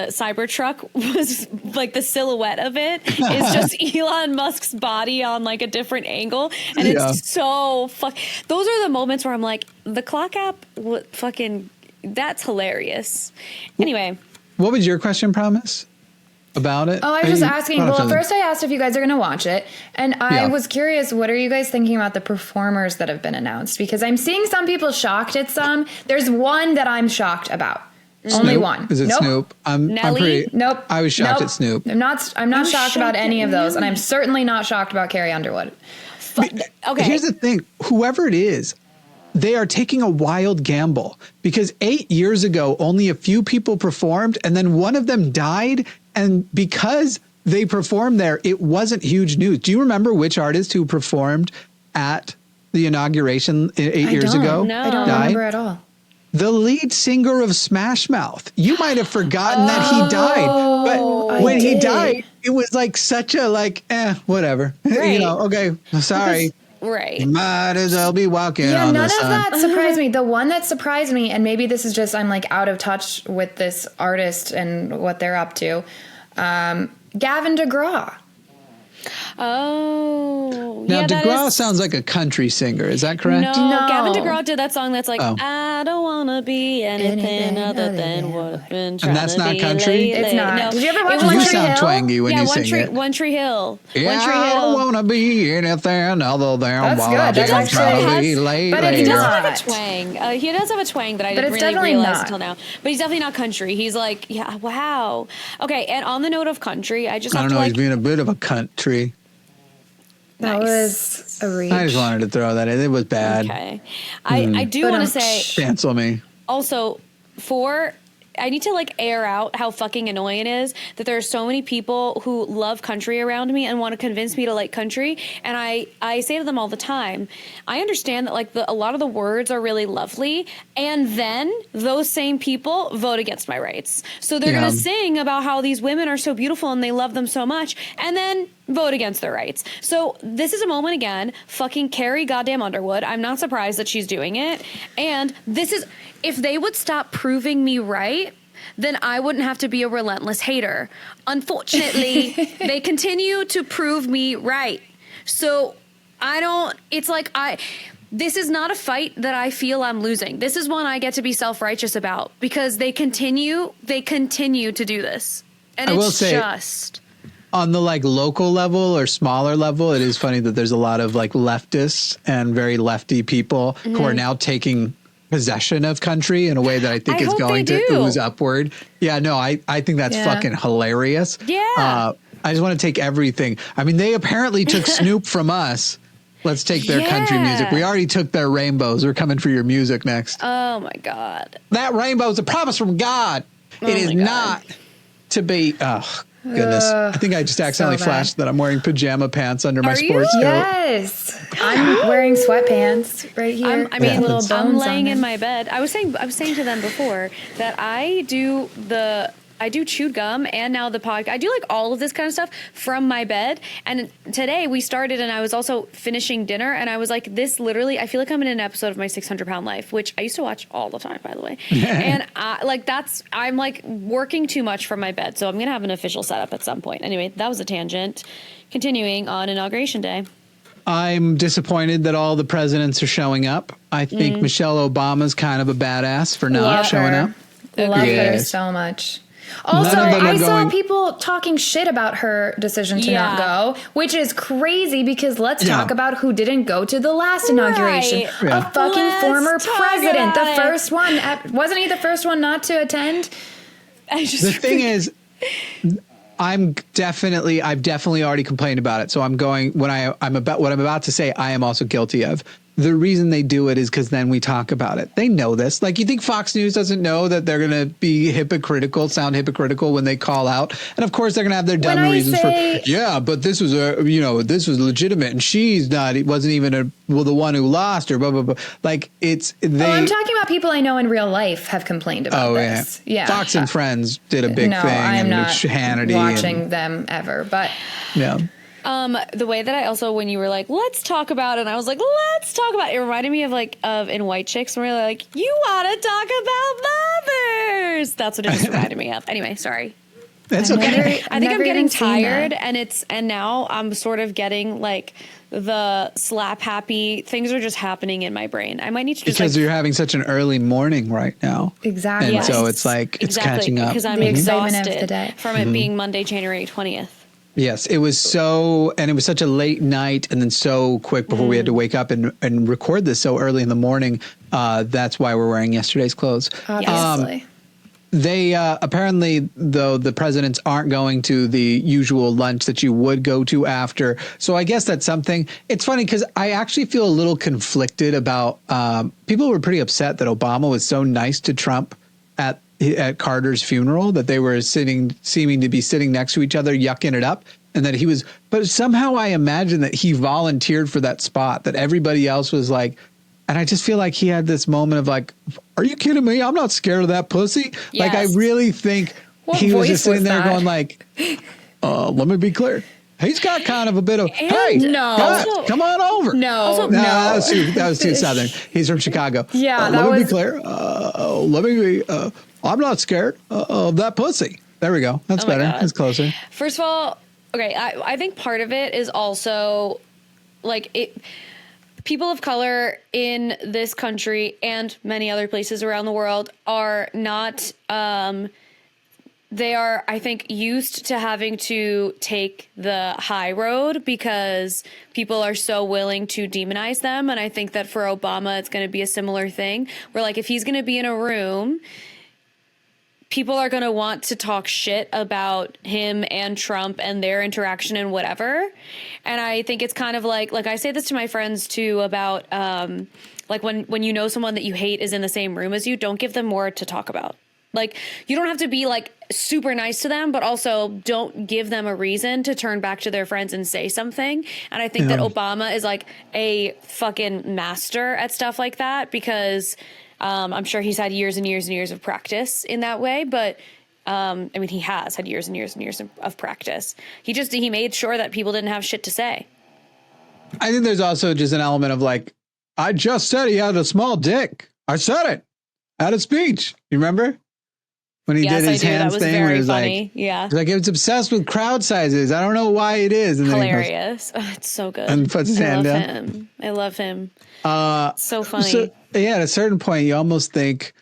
Cybertruck was like the silhouette of it is just Elon Musk's body on like a different angle. And it's so those are the moments where I'm like, the clock app, that's hilarious. Anyway. What was your question, Promise? About it? Oh, I was just asking. Well, first I asked if you guys are going to watch it. And I was curious, what are you guys thinking about the performers that have been announced? Because I'm seeing some people shocked at some. There's one that I'm shocked about. Snoop? Only one. Is it Nope. Snoop? I'm pretty. Nope. I was shocked Nope. at Snoop. I'm not shocked about any of those. And I'm certainly not shocked about Carrie Underwood. Okay. Here's the thing. Whoever it is, they are taking a wild gamble because 8 years ago, only a few people performed and then one of them died. And because they performed there, it wasn't huge news. Do you remember which artist who performed at the inauguration 8 years ago? No. I don't remember at all. The lead singer of Smash Mouth. You might have forgotten that he died, but when he died, it was like such a whatever. Right. You know, okay, sorry. Right. Might as well be walking Yeah, on none the of sun. that surprised me. The one that surprised me, and maybe this is just I'm like out of touch with this artist and what they're up to, Gavin DeGraw. Oh. Now, yeah, DeGraw sounds like a country singer. Is that correct? No, Gavin DeGraw did that song that's like, Oh. I don't want to be anything other than what I've been trying that's to not be country? It's not. No, Did you ever watch it One You Tree sound Hill? twangy when yeah, you One sing Tree, it. One Tree Hill. Yeah, One Tree I don't Hill. want to be anything other than That's what good. I've been That's trying to actually- be lately. but it's He does not. have a twang. He does have a twang that I But didn't it's really definitely realize not. until now. But he's definitely not country. He's like, yeah, wow. Okay, and on the note of country, I just I have don't to know. He's like. being a bit of a country. That Nice. was a reach. I just wanted to throw that in. It was bad. Okay, I do But, want to say Cancel me. also I need to like air out how fucking annoying it is that there are so many people who love country around me and want to convince me to like country. And I say to them all the time, I understand that like a lot of the words are really lovely. And then those same people vote against my rights. So they're going to sing about how these women are so beautiful and they love them so much. And then vote against their rights. So this is a moment again, fucking Carrie goddamn Underwood. I'm not surprised that she's doing it. And this is, if they would stop proving me right, then I wouldn't have to be a relentless hater. Unfortunately, they continue to prove me right. So this is not a fight that I feel I'm losing. This is one I get to be self-righteous about because they continue to do this. And I it's will say, just on the like local level or smaller level, it is funny that there's a lot of like leftists and very lefty people who are now taking possession of country in a way that I think I is hope going they to do. ooze upward. Yeah, no, I think that's fucking hilarious. Yeah. I just want to take everything. I mean, they apparently took Snoop from us. Let's take their country music. We already took their rainbows. We're coming for your music next. Oh my God. That rainbow is a promise from God. It is not to be. Oh, goodness. I think I just accidentally bad. flashed that I'm wearing pajama pants under my Are you? sports coat. Yes. I'm wearing sweatpants right here. I'm laying in my bed. I was saying to them before that I do chewed gum and now the podcast. I do like all of this kind of stuff from my bed. And today we started and I was also finishing dinner and I was like, this literally, I feel like I'm in an episode of My 600-Pound Life, which I used to watch all the time, by the way. And I'm like working too much from my bed. So I'm going to have an official setup at some point. Anyway, that was a tangent. Continuing on Inauguration Day. I'm disappointed that all the presidents are showing up. I think Michelle Obama's kind of a badass for not showing up. Love her Yes. so much. Also, None of them are I saw going- people talking shit about her decision to not go, which is crazy because let's talk about who didn't go to the last inauguration. Right. Yeah. A fucking Let's former talk president. about The it. first one. Wasn't he the first one not to attend? The thing is, I've definitely already complained about it. So I'm going what I'm about to say, I am also guilty of. The reason they do it is because then we talk about it. They know this. Like, you think Fox News doesn't know that they're going to be sound hypocritical when they call out? And of course, they're going to have their dumb reasons but this was this was legitimate, and wasn't even the one who lost, or blah blah blah. Like, I'm talking about people I know in real life have complained about this. Yeah. Fox and Friends did a big thing. I'm and not Hannity watching them ever, but yeah. The way that I also, when you were like, let's talk about it, and I was like, let's talk about it, reminded me of in White Chicks, where you're like, you want to talk about mothers. That's what it just reminded me of. Anyway, sorry. That's okay. I think I'm getting tired, and now I'm sort of getting like the slap happy things are just happening in my brain. I might need to just because you're having such an early morning right now. exactly. And so it's like it's catching up. because I'm The excitement of exhausted the day. from it being Monday, January 20th. Yes, it was such a late night and then so quick before we had to wake up and record this so early in the morning. That's why we're wearing yesterday's clothes. Obviously. They apparently, though, the presidents aren't going to the usual lunch that you would go to after. So I guess that's something. It's funny because I actually feel a little conflicted about people were pretty upset that Obama was so nice to Trump at Carter's funeral, that they were seeming to be sitting next to each other, yucking it up. And that but somehow I imagine that he volunteered for that spot, that everybody else was like, and I just feel like he had this moment of like, are you kidding me? I'm not scared of that pussy. Yes. Like, I really think he was just sitting there going like, let me be clear. He's got kind of a bit of, hey, guys, come on over. No, that was too Southern. He's from Chicago. Yeah, let me be clear. I'm not scared of that pussy. There we go. That's better. God. That's closer. First of all, okay, I think part of it is also people of color in this country and many other places around the world are not, they are, I think, used to having to take the high road because people are so willing to demonize them. And I think that for Obama, it's going to be a similar thing where, like, if he's going to be in a room, people are going to want to talk shit about him and Trump and their interaction and whatever. And I think it's kind of like I say this to my friends too about, like when you know someone that you hate is in the same room as you, don't give them more to talk about. Like, you don't have to be like super nice to them, but also don't give them a reason to turn back to their friends and say something. And I think that Obama is like a fucking master at stuff like that because I'm sure he's had years and years and years of practice in that way. But I mean, he has had years and years and years of practice. He made sure that people didn't have shit to say. I think there's also just an element of like, I just said he had a small dick. I said it at a speech. You remember? When he did his hands thing where it was funny. Like, yeah, it's like it's obsessed with crowd sizes. I don't know why it is. And hilarious. It's so good. And puts his hand down. I love him. So funny. So, yeah, at a certain point, you almost think,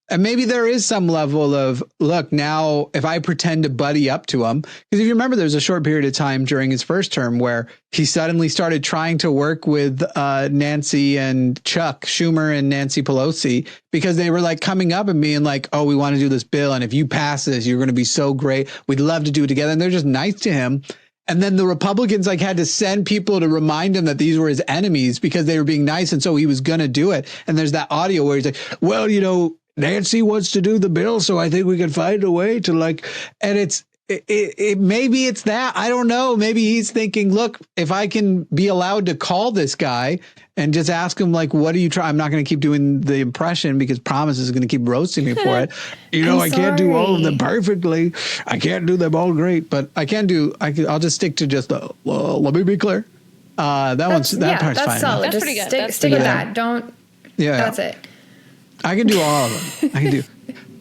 and maybe there is some level of, look, now if I pretend to buddy up to him, because if you remember, there's a short period of time during his first term where he suddenly started trying to work with Nancy and Chuck Schumer and Nancy Pelosi because they were like coming up and being like, oh, we want to do this bill. And if you pass this, you're going to be so great. We'd love to do it together. And they're just nice to him. And then the Republicans like had to send people to remind him that these were his enemies because they were being nice. And so he was going to do it. And there's that audio where he's like, well, you know, Nancy wants to do the bill, so I think we can find a way to like, and it maybe it's that, I don't know. Maybe he's thinking, look, if I can be allowed to call this guy and just ask him like, what do you try? I'm not going to keep doing the impression because Promise is going to keep roasting me for it. You know, I can't do all of them perfectly. I can't do them all great, but I'll just stick to just let me be clear. That part's that's fine. Solid. That's just pretty good. Stick with that. Don't. Yeah. That's it. I can do all of them.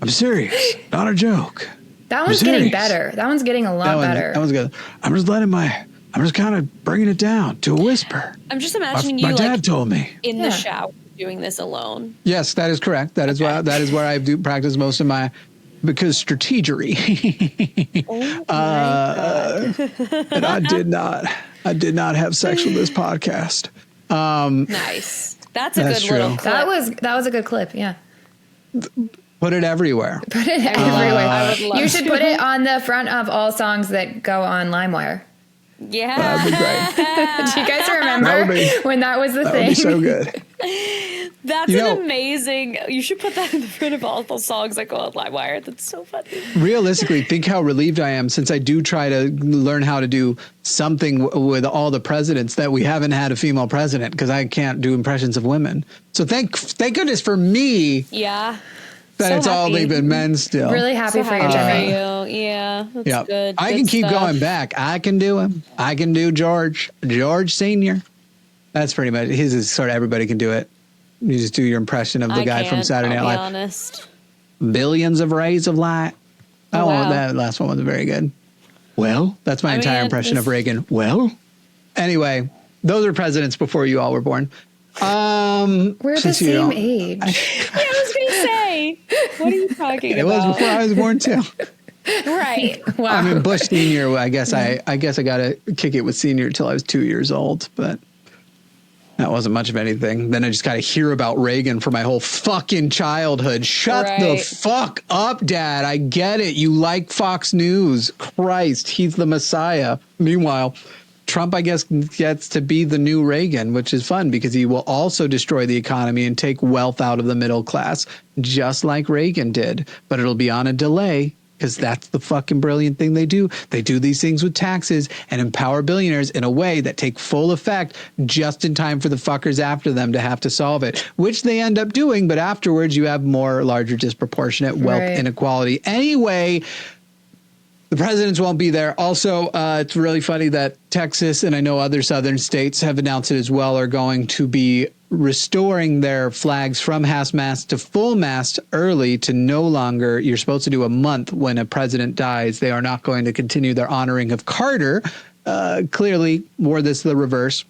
I'm serious, not a joke. That one's getting better. That one's getting a lot better. That one's good. I'm just kind of bringing it down to a whisper. I'm just imagining my dad told me in the shower doing this alone. Yes, that is correct. That is where I do practice most of my, because strategery. And I did not have sex with this podcast. Nice. That's a good true. little clip. That was a good clip. Yeah. Put it everywhere. Put it everywhere. I would love. You should put it on the front of all songs that go on LimeWire. Yeah. That'd be great. Do you guys remember when that was the thing? That would be so good. That's amazing. You should put that in the front of all the songs that go on LimeWire. That's so funny. Realistically, think how relieved I am since I do try to learn how to do something with all the presidents that we haven't had a female president because I can't do impressions of women. So thank goodness for me. Yeah. That it's all been men still. Really happy for you, Jimmy. Yeah, that's good. I can keep going back. I can do him. I can do George Senior. That's pretty much his. Is sort of everybody can do it. You just do your impression of the guy from Saturday Night Live. Honest. Billions of rays of light. That last one was very good. Well, that's my entire impression of Reagan. Well, anyway, those are presidents before you all were born. We're the same age. I was going to say, what are you talking about? It was before I was born too. Right. Wow. I mean, Bush Senior. I guess I got to kick it with Senior till I was 2 years old, but that wasn't much of anything. Then I just got to hear about Reagan for my whole fucking childhood. Shut the fuck up, Dad. I get it. You like Fox News. Christ, he's the Messiah. Meanwhile, Trump, I guess, gets to be the new Reagan, which is fun because he will also destroy the economy and take wealth out of the middle class, just like Reagan did. But it'll be on a delay because that's the fucking brilliant thing they do. They do these things with taxes and empower billionaires in a way that take full effect just in time for the fuckers after them to have to solve it, which they end up doing. But afterwards, you have larger disproportionate wealth inequality. Anyway, the presidents won't be there. Also, it's really funny that Texas and I know other southern states have announced it as well are going to be restoring their flags from half-mast to full-mast early to no longer. You're supposed to do a month when a president dies. They are not going to continue their honoring of Carter. Clearly, more this the reverse.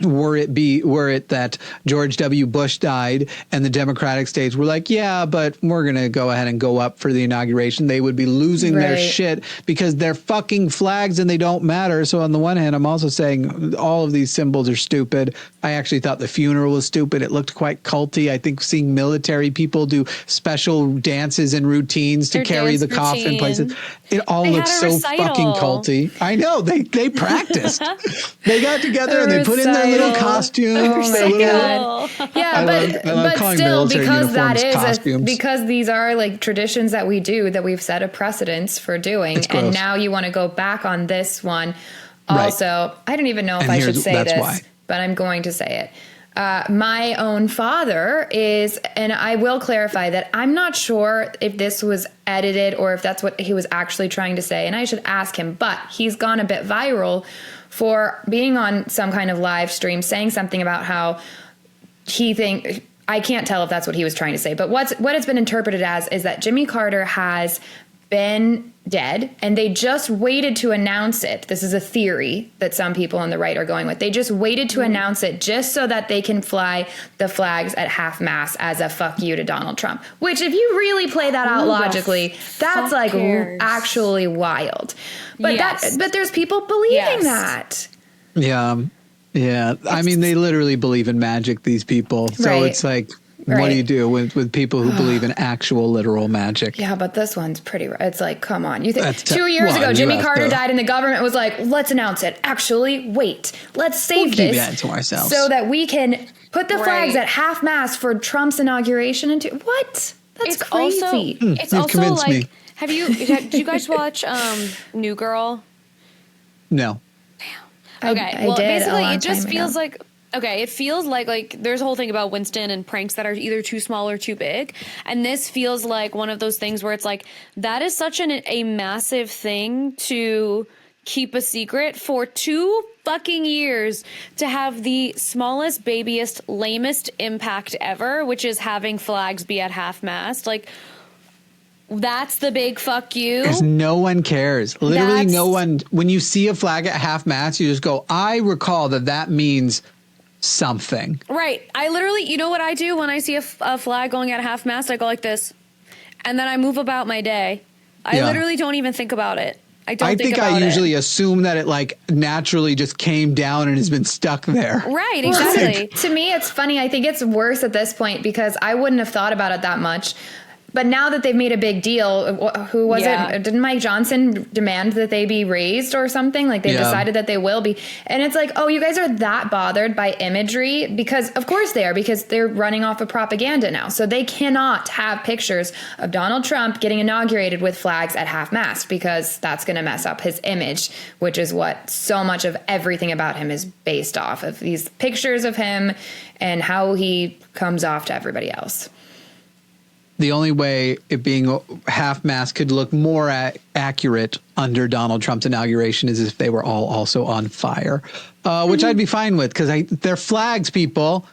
were it that George W. Bush died and the Democratic states were like, yeah, but we're going to go ahead and go up for the inauguration, they would be losing their shit because they're fucking flags and they don't matter. So on the one hand, I'm also saying all of these symbols are stupid. I actually thought the funeral was stupid. It looked quite culty. I think seeing military people do special dances and routines to carry the coffin places, it all looks so fucking culty. I know they practiced. They got together and they put in their little costumes. Yeah, but still, because these are like traditions that we do, that we've set a precedence for doing, and now you want to go back on this one. Also, I don't even know if I should say this, but I'm going to say it. My own father is, and I will clarify that I'm not sure if this was edited or if that's what he was actually trying to say, and I should ask him, but he's gone a bit viral for being on some kind of live stream saying something about how I can't tell if that's what he was trying to say, but what it's been interpreted as is that Jimmy Carter has been dead and they just waited to announce it. This is a theory that some people on the right are going with. They just waited to announce it just so that they can fly the flags at half-mast as a fuck you to Donald Trump, which if you really play that out logically, that's like actually wild. But but there's people believing that. Yeah. I mean, they literally believe in magic, these people. So it's like, what do you do with people who believe in actual literal magic? Yeah, but this one's pretty. It's like, come on. You think 2 years ago, Jimmy Carter died and the government was like, let's announce it. Actually, wait, let's save this to ourselves so that we can put the flags at half-mast for Trump's inauguration. What? That's crazy. It's also like, did you guys watch New Girl? No. Okay, well, basically, it just feels like. Okay, it feels like there's a whole thing about Winston and pranks that are either too small or too big. And this feels like one of those things where it's like, that is such a massive thing to keep a secret for 2 fucking years, to have the smallest, babiest, lamest impact ever, which is having flags be at half-mast. Like, that's the big fuck you. Because no one cares. Literally no one. When you see a flag at half-mast, you just go, I recall that means something. Right. I literally, you know what I do when I see a flag going at half-mast? I go like this. And then I move about my day. I literally don't even think about it. I think I usually assume that it like naturally just came down and has been stuck there. Right, exactly. To me, it's funny. I think it's worse at this point because I wouldn't have thought about it that much. But now that they've made a big deal, who was it? Didn't Mike Johnson demand that they be raised or something? Like they decided that they will be. And it's like, oh, you guys are that bothered by imagery? Because of course they are, because they're running off of propaganda now. So they cannot have pictures of Donald Trump getting inaugurated with flags at half-mast because that's going to mess up his image, which is what so much of everything about him is based off of, these pictures of him and how he comes off to everybody else. The only way it being half-mast could look more accurate under Donald Trump's inauguration is if they were all also on fire, which I'd be fine with because they're flags, people.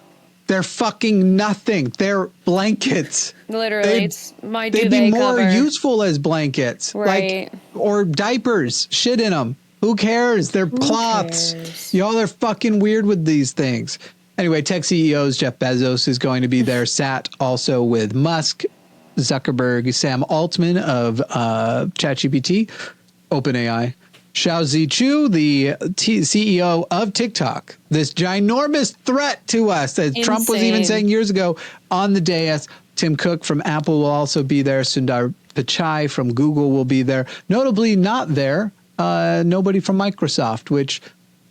They're fucking nothing. They're blankets. Literally, they'd be more useful as blankets, right? Or diapers. Shit in them. Who cares? They're cloths. Y'all are fucking weird with these things. Anyway, tech CEOs Jeff Bezos is going to be there, sat also with Musk, Zuckerberg, Sam Altman of ChatGPT, OpenAI, Xiaozi Chu, the CEO of TikTok. This ginormous threat to us, as Trump was even saying years ago on the dais. Tim Cook from Apple will also be there. Sundar Pichai from Google will be there. Notably not there, nobody from Microsoft, which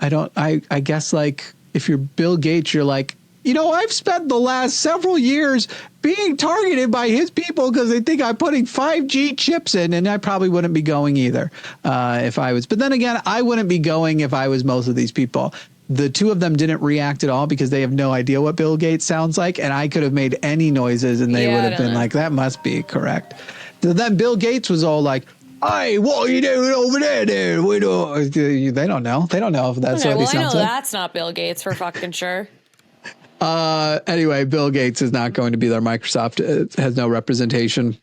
I guess like, if you're Bill Gates, you're like, I've spent the last several years being targeted by his people because they think I'm putting 5G chips in, and I probably wouldn't be going either if I was. But then again, I wouldn't be going if I was most of these people. The two of them didn't react at all because they have no idea what Bill Gates sounds like, and I could have made any noises, and they would have been like, that must be correct. So then Bill Gates was all like, hey, what are you doing over there, dude? They don't know. They don't know if that's what he sounds like. That's not Bill Gates for fucking sure. Anyway, Bill Gates is not going to be there. Microsoft has no representation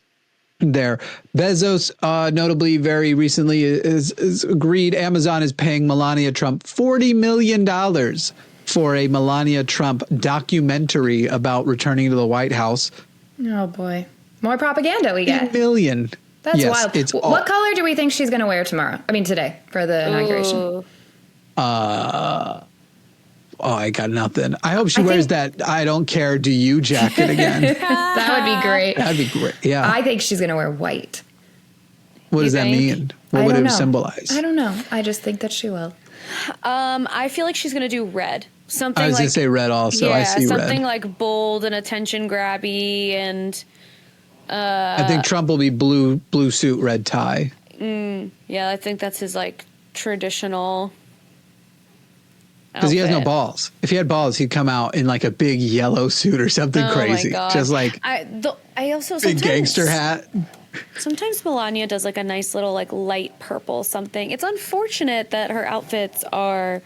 there. Bezos, notably very recently, is agreed Amazon is paying Melania Trump $40 million for a Melania Trump documentary about returning to the White House. Oh boy. More propaganda we get. 1 million. That's Yes, wild. it's What color do we think she's going to wear tomorrow? I mean, today for the inauguration. Ooh. I got nothing. I hope she wears that I don't care, do you jacket again. That would be great. That'd be great. Yeah. I think she's going to wear white. What does that think? mean? What would it symbolize? I don't know. I just think that she will. I feel like she's going to do red. Something I was like, going to say red also. I see something red. like bold and attention grabby and I think Trump will be blue suit, red tie. yeah, I think that's his like traditional. Because he has no outfit. balls. If he had balls, he'd come out in like a big yellow suit or something crazy. My God. Just like I also big gangster hat. Sometimes Melania does like a nice little like light purple something. It's unfortunate that her outfits are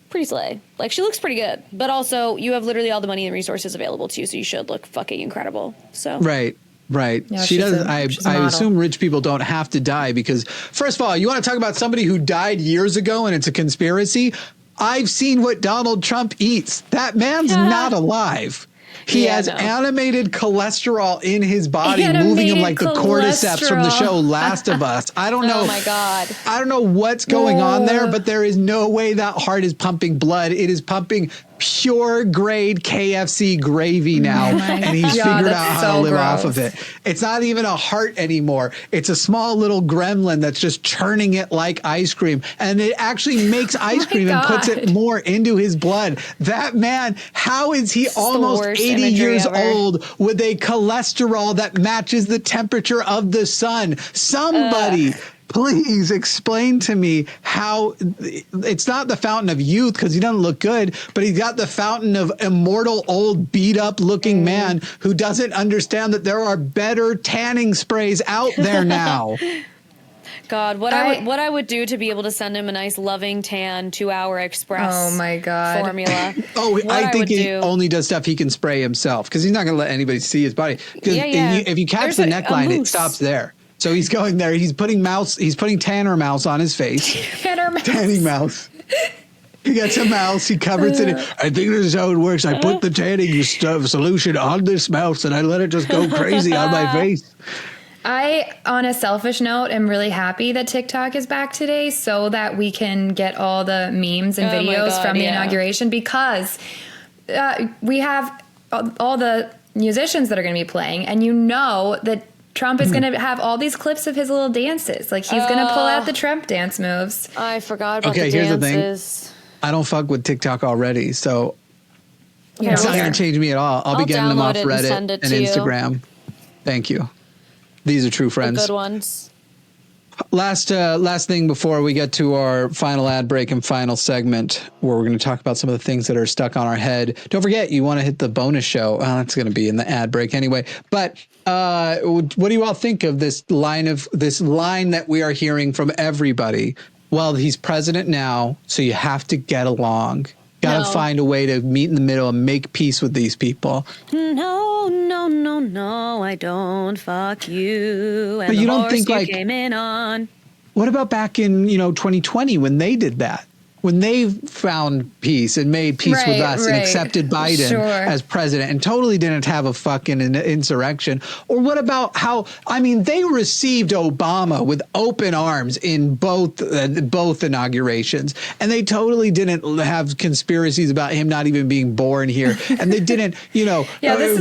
pretty slay. Like she looks pretty good, but also you have literally all the money and resources available to you, so you should look fucking incredible. So Right. Yeah, she does. she's a I model. assume rich people don't have to die because, first of all, you want to talk about somebody who died years ago and it's a conspiracy. I've seen what Donald Trump eats. That man's not alive. He Yeah, has no. animated cholesterol in his body, moving him like the cordyceps from the show Last of Us. I don't know. Oh my God. I don't know what's going on there, but there is no way that heart is pumping blood. It is pumping pure grade KFC gravy now, and he's God, figured that's out how so to live off gross. of it. It's not even a heart anymore. It's a small little gremlin that's just churning it like ice cream, and it actually makes ice cream and puts it God. more into his blood. That man, how is he almost worst 80 imagery years ever. old with a cholesterol that matches the temperature of the sun? Somebody please explain to me how it's not the fountain of youth because he doesn't look good, but he's got the fountain of immortal old beat up looking man who doesn't understand that there are better tanning sprays out there now. God, what I would do to be able to send him a nice loving tan 2-hour express. Oh my God. Formula. Oh, What I think would he do. only does stuff he can spray himself because he's not going to let anybody see his body. Because Yeah. if you catch There's the a neckline, it moose. stops there. So he's going there. He's putting tanner mouse on his face. Tanning mouse. He gets a mouse. He covers it. I think this is how it works. I put the tanning solution on this mouse and I let it just go crazy on my face. I, on a selfish note, am really happy that TikTok is back today so that we can get all the memes and Oh my videos God, from the yeah. inauguration because we have all the musicians that are going to be playing, and you know that Trump is going to have all these clips of his little dances. Like he's going to pull out the Trump dance moves. I forgot about Okay, the here's the thing. dances. I don't fuck with TikTok already, so Yeah, it's not well, going to change me at all. I'll be I'll getting them off download it and Reddit send it and to you. Instagram. Thank you. These are true The friends. good ones. Last thing before we get to our final ad break and final segment, where we're going to talk about some of the things that are stuck on our head. Don't forget, you want to hit the bonus show. Oh, that's going to be in the ad break anyway. But what do you all think of this line that we are hearing from everybody? Well, he's president now, so you have to get along. Got to No. find a way to meet in the middle and make peace with these people. No, I don't. Fuck you. And But you the don't horse think, you like- came in on. What about back in 2020 when they did that? When they found peace and made peace with Right, us and right. accepted Biden Sure. as president and totally didn't have a fucking insurrection? Or what about they received Obama with open arms in both inaugurations, and they totally didn't have conspiracies about him not even being born here, and they didn't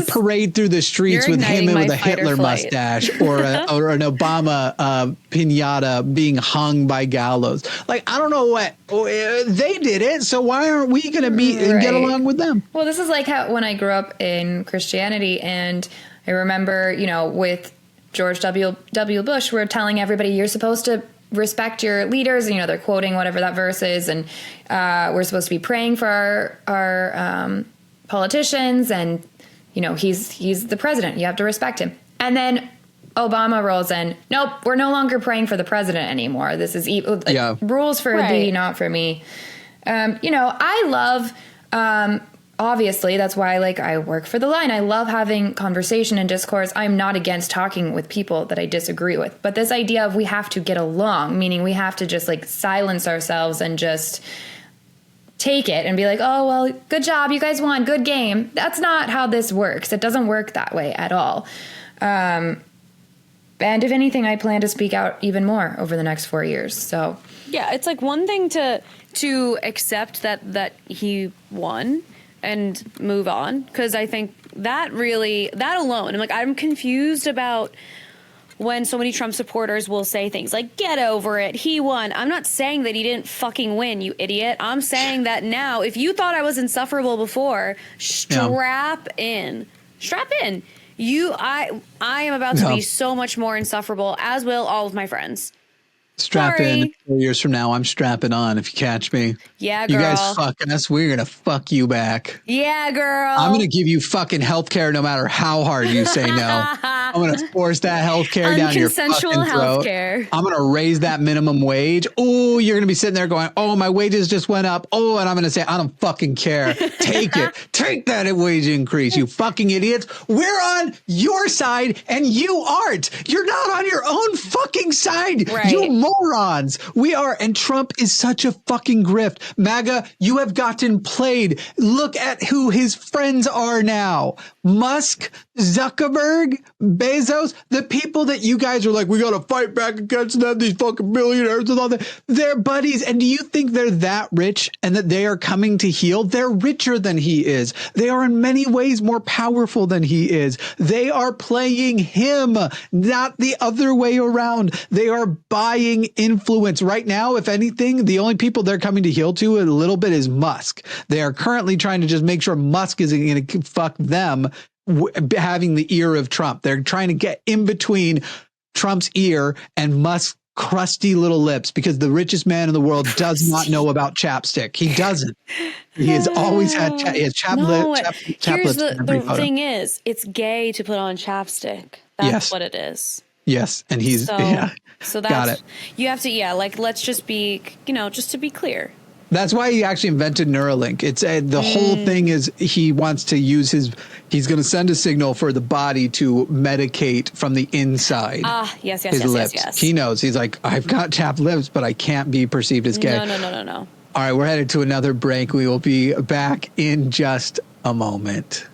parade through the streets You're with him igniting with my a fight or Hitler flight. mustache or an Obama pinata being hung by gallows. Like, I don't know what they did it, so why aren't we going to meet and get Right. along with them? Well, this is like how when I grew up in Christianity, and I remember, with George W. Bush, we're telling everybody you're supposed to respect your leaders. They're quoting whatever that verse is, and we're supposed to be praying for our politicians, and he's the president. You have to respect him. And then Obama rolls in. Nope, we're no longer praying for the president anymore. This is rules for thee, Right. not for me. I love, obviously, that's why I work for the line. I love having conversation and discourse. I'm not against talking with people that I disagree with. But this idea of we have to get along, meaning we have to just silence ourselves and just take it and be like, oh, well, good job. You guys won. Good game. That's not how this works. It doesn't work that way at all. And if anything, I plan to speak out even more over the next 4 years. So yeah, it's like one thing to accept that he won and move on, because I think that alone, I'm confused about when so many Trump supporters will say things like, get over it, he won. I'm not saying that he didn't fucking win, you idiot. I'm saying that now, if you thought I was insufferable before, strap in. I am about to be so much more insufferable, as will all of my friends. Strap in. 4 years from now, I'm strapping on if you catch me. Yeah, girl. You guys fucking us, we're going to fuck you back. Yeah, girl. I'm going to give you fucking healthcare no matter how hard you say no. I'm going to force that healthcare down your fucking throat. Unconsensual healthcare. I'm going to raise that minimum wage. Oh, you're going to be sitting there going, oh, my wages just went up. Oh, and I'm going to say, I don't fucking care. Take it. Take that wage increase, you fucking idiots. We're on your side and you aren't. You're not on your own fucking side. Right. You morons. We are. And Trump is such a fucking grift. MAGA, you have gotten played. Look at who his friends are now. Musk, Zuckerberg, Bezos, the people that you guys are like, we got to fight back against them, these fucking billionaires and all that. They're buddies. And do you think they're that rich and that they are coming to heel? They're richer than he is. They are in many ways more powerful than he is. They are playing him, not the other way around. They are buying influence right now. If anything, the only people they're coming to heel to a little bit is Musk. They are currently trying to just make sure Musk isn't going to fuck them having the ear of Trump. They're trying to get in between Trump's ear and Musk's crusty little lips, because the richest man in the world does not know about chapstick. He doesn't. He has always had lips. Here's the thing is, it's gay to put on chapstick. That's what it is. Yes. And he's, so that's, got it. You have to, let's just be, just to be clear. That's why he actually invented Neuralink. It's the whole thing is he wants to use he's going to send a signal for the body to medicate from the inside. Yes. He knows. He's like, I've got chapped lips, but I can't be perceived as gay. No. All right, we're headed to another break. We will be back in just a moment.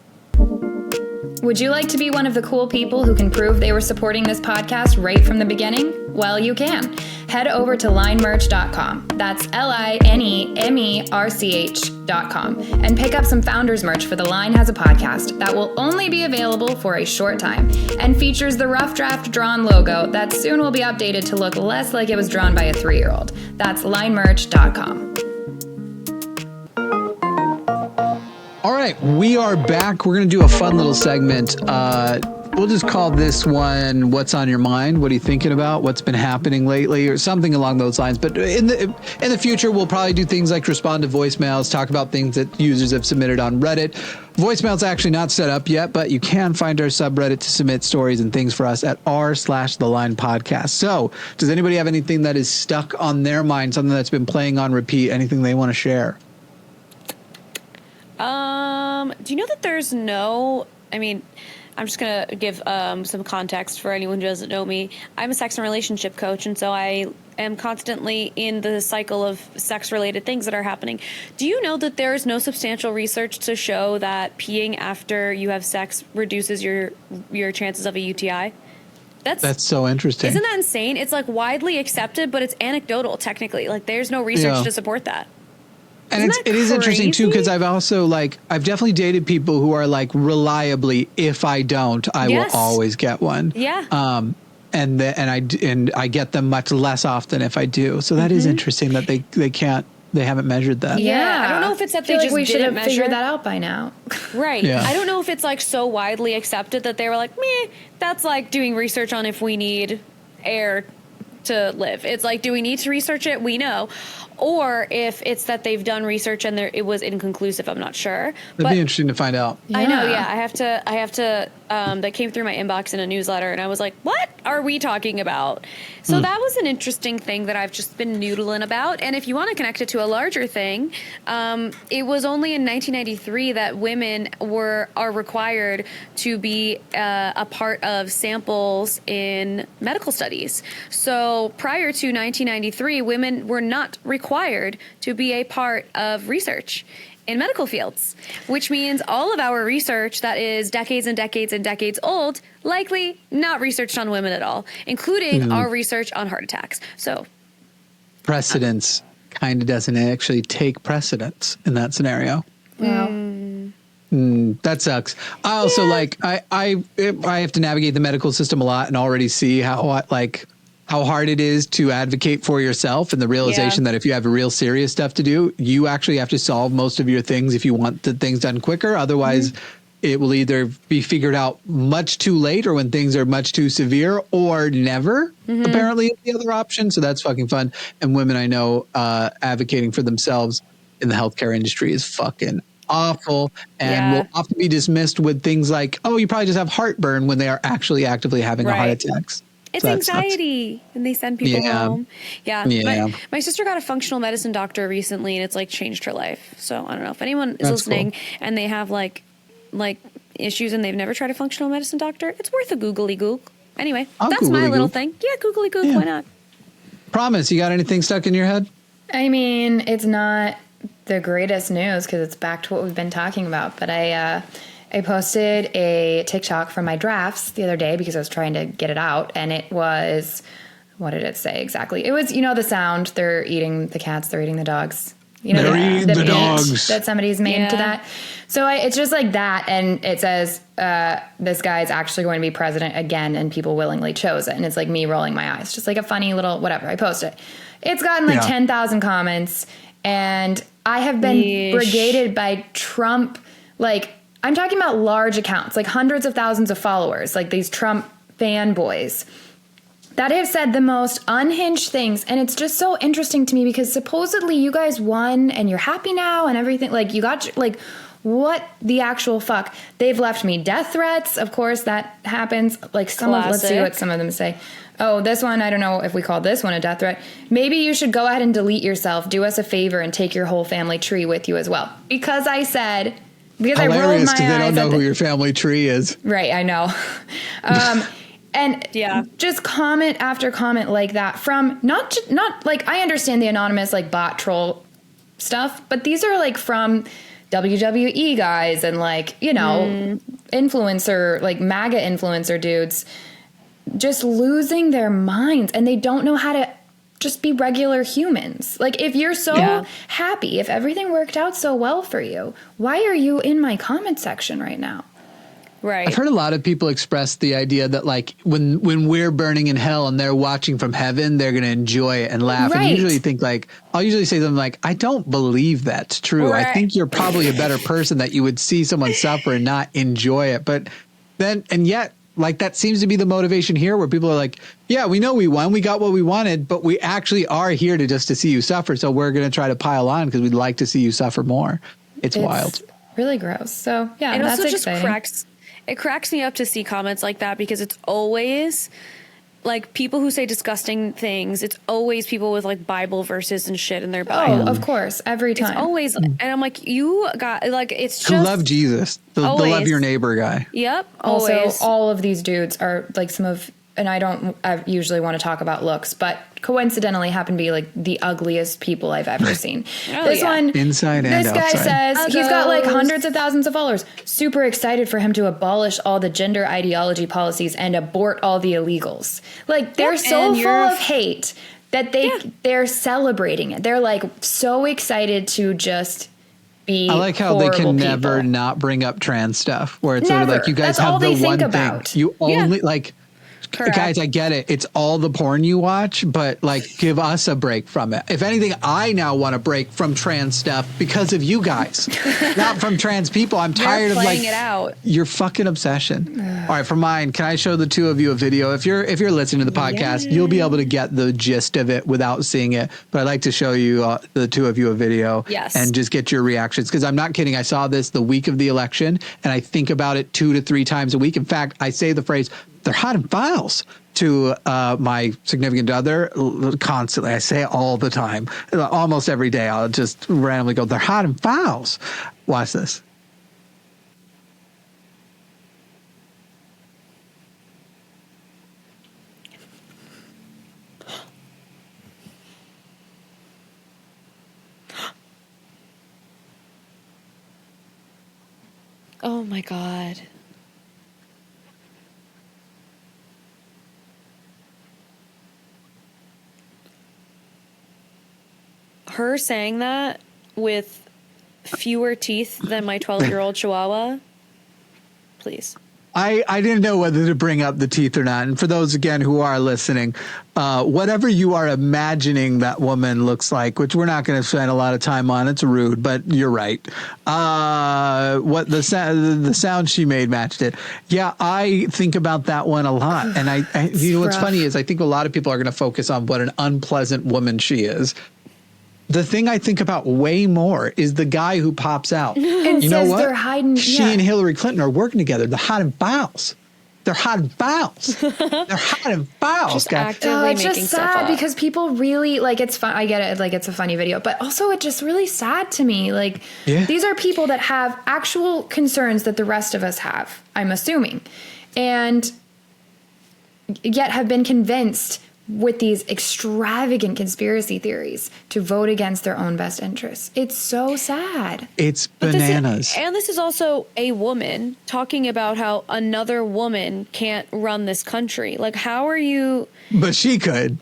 Would you like to be one of the cool people who can prove they were supporting this podcast right from the beginning? Well, you can. Head over to linemerch.com. That's linemerch.com. And pick up some Founders merch for The Line Has a Podcast that will only be available for a short time and features the rough draft drawn logo that soon will be updated to look less like it was drawn by a 3-year-old. That's linemerch.com. All right, we are back. We're going to do a fun little segment. We'll just call this one "What's on Your Mind?" What are you thinking about? What's been happening lately, or something along those lines. But in the future, we'll probably do things like respond to voicemails, talk about things that users have submitted on Reddit. Voicemail's actually not set up yet, but you can find our subreddit to submit stories and things for us at r/theline podcast. So, does anybody have anything that is stuck on their mind, something that's been playing on repeat, anything they want to share? Do you know that there's no, I'm just going to give some context for anyone who doesn't know me. I'm a sex and relationship coach, and so I am constantly in the cycle of sex-related things that are happening. Do you know that there is no substantial research to show that peeing after you have sex reduces your chances of a UTI? That's so interesting. Isn't that insane? It's like widely accepted, but it's anecdotal technically. Like there's no research to support that. And it is interesting too, because I've definitely dated people who are like, reliably, if I don't, I will always get one. Yeah. And I get them much less often if I do. So that is interesting that they haven't measured that. Yeah. I don't know if it's that they just should have measure. figured that out by now. Right. Yeah. I don't know if it's like so widely accepted that they were like, meh, that's like doing research on if we need air to live. It's like, do we need to research it? We know. Or if it's that they've done research and it was inconclusive, I'm not sure. That'd be interesting to find out. I know, yeah. I have to, that came through my inbox in a newsletter, and I was like, what are we talking about? So that was an interesting thing that I've just been noodling about. And if you want to connect it to a larger thing, it was only in 1993 that women are required to be a part of samples in medical studies. So prior to 1993, women were not required required to be a part of research in medical fields, which means all of our research that is decades and decades and decades old, likely not researched on women at all, including our research on heart attacks. So precedence kind of doesn't actually take precedence in that scenario. Wow. That sucks. I also I have to navigate the medical system a lot and already see how hard it is to advocate for yourself, and the realization that if you have real serious stuff to do, you actually have to solve most of your things if you want the things done quicker. Otherwise, it will either be figured out much too late or when things are much too severe, or never, apparently, is the other option. So that's fucking fun. And women I know advocating for themselves in the healthcare industry is fucking awful, and will often be dismissed with things like, oh, you probably just have heartburn, when they are actually actively having a heart attacks. It's so anxiety, and they send people home. My sister got a functional medicine doctor recently, and it's like changed her life. So I don't know if anyone is listening and they have like issues and they've never tried a functional medicine doctor. It's worth a googly goog. Anyway, that's my little thing. Yeah, googly goog. Why not? Promise, you got anything stuck in your head? I mean, it's not the greatest news because it's back to what we've been talking about. But I posted a TikTok from my drafts the other day because I was trying to get it out. And it was, what did it say exactly? It was, the sound. They're eating the cats. They're eating the dogs. They're eating the dogs. That somebody's made to that. So it's just like that. And it says, this guy's actually going to be president again, and people willingly chose it. And it's like me rolling my eyes. Just like a funny little whatever. I post it. It's gotten 10,000 comments. And I have been brigaded by Trump. Like, I'm talking about large accounts, like hundreds of thousands of followers, like these Trump fanboys that have said the most unhinged things. And it's just so interesting to me because supposedly you guys won and you're happy now and everything. Like, you got, like, what the actual fuck? They've left me death threats. Of course, that happens. Like, let's see what some of them say. Oh, this one, I don't know if we call this one a death threat. Maybe you should go ahead and delete yourself. Do us a favor and take your whole family tree with you as well. Because I said, because I rolled my eyes. Hilarious, because they don't know who your family tree is. Right, I know. And just comment after comment like that from not like, I understand the anonymous like bot troll stuff, but these are like from WWE guys and like, influencer, like MAGA influencer dudes just losing their minds, and they don't know how to just be regular humans. Like, if you're so happy, if everything worked out so well for you, why are you in my comment section right now? Right. I've heard a lot of people express the idea that like when we're burning in hell and they're watching from heaven, they're going to enjoy it and laugh. Right. And usually think like, I'll usually say something like, I don't believe that's true. Right. I think you're probably a better person that you would see someone suffer and not enjoy it. But then, and yet, like, that seems to be the motivation here, where people are like, yeah, we know we won. We got what we wanted, but we actually are here to see you suffer. So we're going to try to pile on because we'd like to see you suffer more. It's wild. Really gross. So, yeah, it that's also exciting. It cracks me up to see comments like that, because it's always like people who say disgusting things. It's always people with like Bible verses and shit in their bio. Oh, of course. Every time. It's always, and I'm like, you got, like, it's just. Who love Jesus. The love your neighbor guy. Yep. Also, Always. all of these dudes are like some of, and I usually want to talk about looks, but coincidentally happen to be like the ugliest people I've ever seen. This one, inside and outside. This guy says he's got like hundreds of thousands of followers. Super excited for him to abolish all the gender ideology policies and abort all the illegals. Like, they're so full of hate that they're celebrating it. They're like so excited to just be. I like how they can never people. Not bring up trans stuff, where it's sort of like, you guys That's have all the they one think thing about. you only like. Correct. Guys, I get it. It's all the porn you watch, but like, give us a break from it. If anything, I now want a break from trans stuff because of you guys, not from trans people. I'm tired of like it out. Your fucking obsession. All right, for mine, can I show the two of you a video? If you're listening to the podcast, you'll be able to get the gist of it without seeing it. But I'd like to show you the two of you a video, and just get your reactions, because I'm not kidding. I saw this the week of the election, and I think about it 2 to 3 times a week. In fact, I say the phrase, they're hot in files, to my significant other constantly. I say it all the time, almost every day. I'll just randomly go, they're hot in files. Watch this. Oh my God. Her saying that with fewer teeth than my 12-year-old Chihuahua. Please. I didn't know whether to bring up the teeth or not. And for those, again, who are listening, whatever you are imagining that woman looks like, which we're not going to spend a lot of time on, it's rude, but you're right. What the sound she made matched it. Yeah, I think about that one a lot. And I you know, what's funny is I think a lot of people are going to focus on what an unpleasant woman she is. The thing I think about way more is the guy who pops out. And you says know what? they're hiding. She and Hillary Clinton are working together. They're hiding files. They're hiding files. They're hiding files. Just guys. actively It's making just stuff sad up. because people really like it's fun. I get it. Like it's a funny video, but also it's just really sad to me. Like these are people that have actual concerns that the rest of us have, I'm assuming, and yet have been convinced with these extravagant conspiracy theories to vote against their own best interests. It's so sad. It's bananas. This is also a woman talking about how another woman can't run this country. Like, how are you? But she could.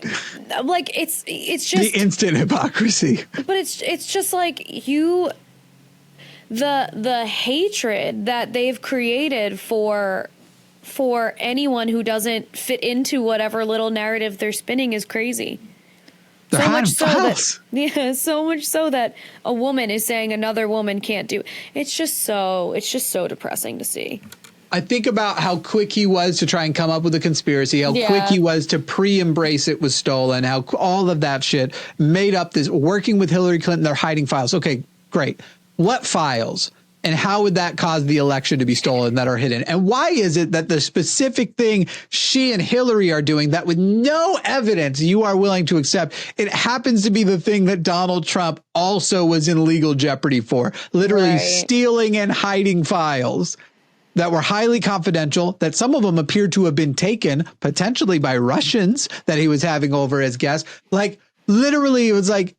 Like, it's just the instant hypocrisy. But it's just like the hatred that they've created for anyone who doesn't fit into whatever little narrative they're spinning is crazy. They're so much hiding so much so that a woman is saying another woman can't do. It's just so depressing to see. I think about how quick he was to try and come up with a conspiracy, how quick he was to pre-embrace it was stolen, how all of that shit made up this, working with Hillary Clinton, they're hiding files. Okay, great. What files? And how would that cause the election to be stolen that are hidden? And why is it that the specific thing she and Hillary are doing that with no evidence you are willing to accept, it happens to be the thing that Donald Trump also was in legal jeopardy for, literally stealing and hiding files that were highly confidential, that some of them appeared to have been taken potentially by Russians that he was having over as guests. Like literally it was like,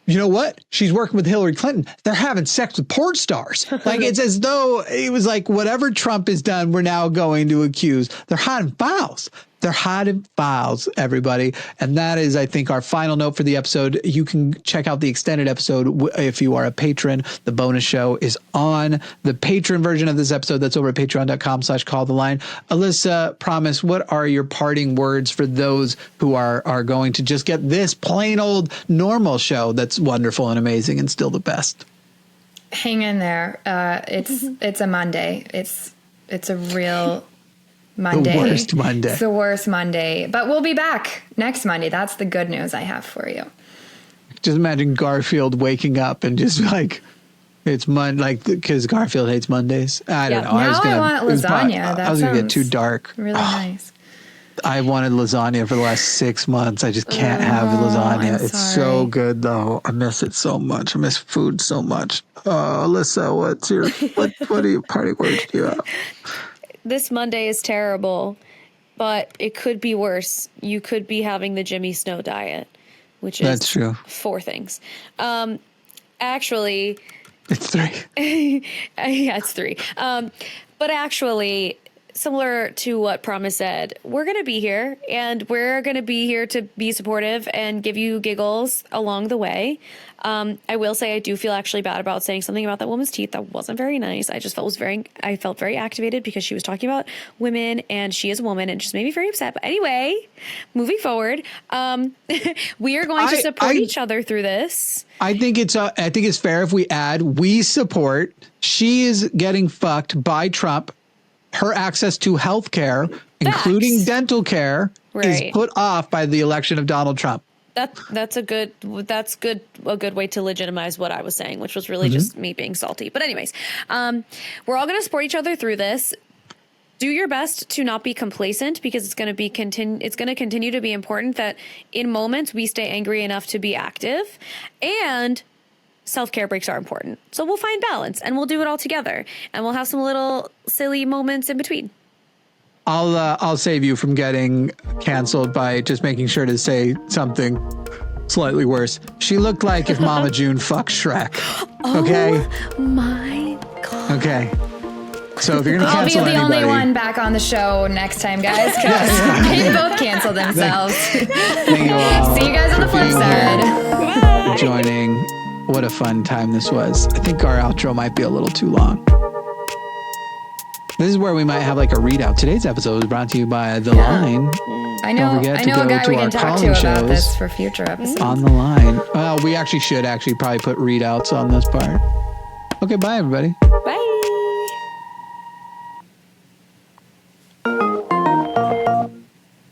you know what? She's working with Hillary Clinton. They're having sex with porn stars. Like it's as though it was like whatever Trump has done, we're now going to accuse. They're hiding files. They're hiding files, everybody. And that is, I think, our final note for the episode. You can check out the extended episode if you are a patron. The bonus show is on the patron version of this episode. That's over at patreon.com/calltheline. Alyssa, promise, what are your parting words for those who are going to just get this plain old normal show that's wonderful and amazing and still the best? Hang in there. It's a Monday. It's a real Monday. The worst Monday. It's the worst Monday. But we'll be back next Monday. That's the good news I have for you. Just imagine Garfield waking up and just like, it's Monday, like, because Garfield hates Mondays. I don't know. Now I want lasagna. I was going to get too dark. Really nice. I wanted lasagna for the last 6 months. I just can't have lasagna. It's so good, though. I miss it so much. I miss food so much. Alyssa, what are your parting words do you have? This Monday is terrible, but it could be worse. You could be having the Jimmy Snow diet, which is That's true. 4 things. Actually, it's 3. Yeah, it's 3. But actually, similar to what Promise said, we're going to be here, and we're going to be here to be supportive and give you giggles along the way. I will say I do feel actually bad about saying something about that woman's teeth. That wasn't very nice. I just felt I felt very activated because she was talking about women and she is a woman and it just made me very upset. But anyway, moving forward, we are going to support each other through this. I think it's fair if we add, we support, she is getting fucked by Trump. Her access to health care, including dental care, is put off by the election of Donald Trump. That's a good way to legitimize what I was saying, which was really just me being salty. But anyways, we're all going to support each other through this. Do your best to not be complacent because it's going to continue to be important that in moments we stay angry enough to be active, and self-care breaks are important. So we'll find balance and we'll do it all together, and we'll have some little silly moments in between. I'll save you from getting canceled by just making sure to say something slightly worse. She looked like if Mama June fucked Shrek. Okay. Oh my God. Okay. So if you're going to I'll be cancel the anybody, only one back on the show next time, guys, because they both cancel themselves. thank you all. See you guys on the for flip being side. here, for joining. What a fun time this was. I think our outro might be a little too long. This is where we might have like a readout. Today's episode was brought to you by The Line. I know Don't forget to a go guy to we our can talk calling to about shows. this for future episodes. On The Line. Well, we should probably put readouts on this part. Okay, bye everybody.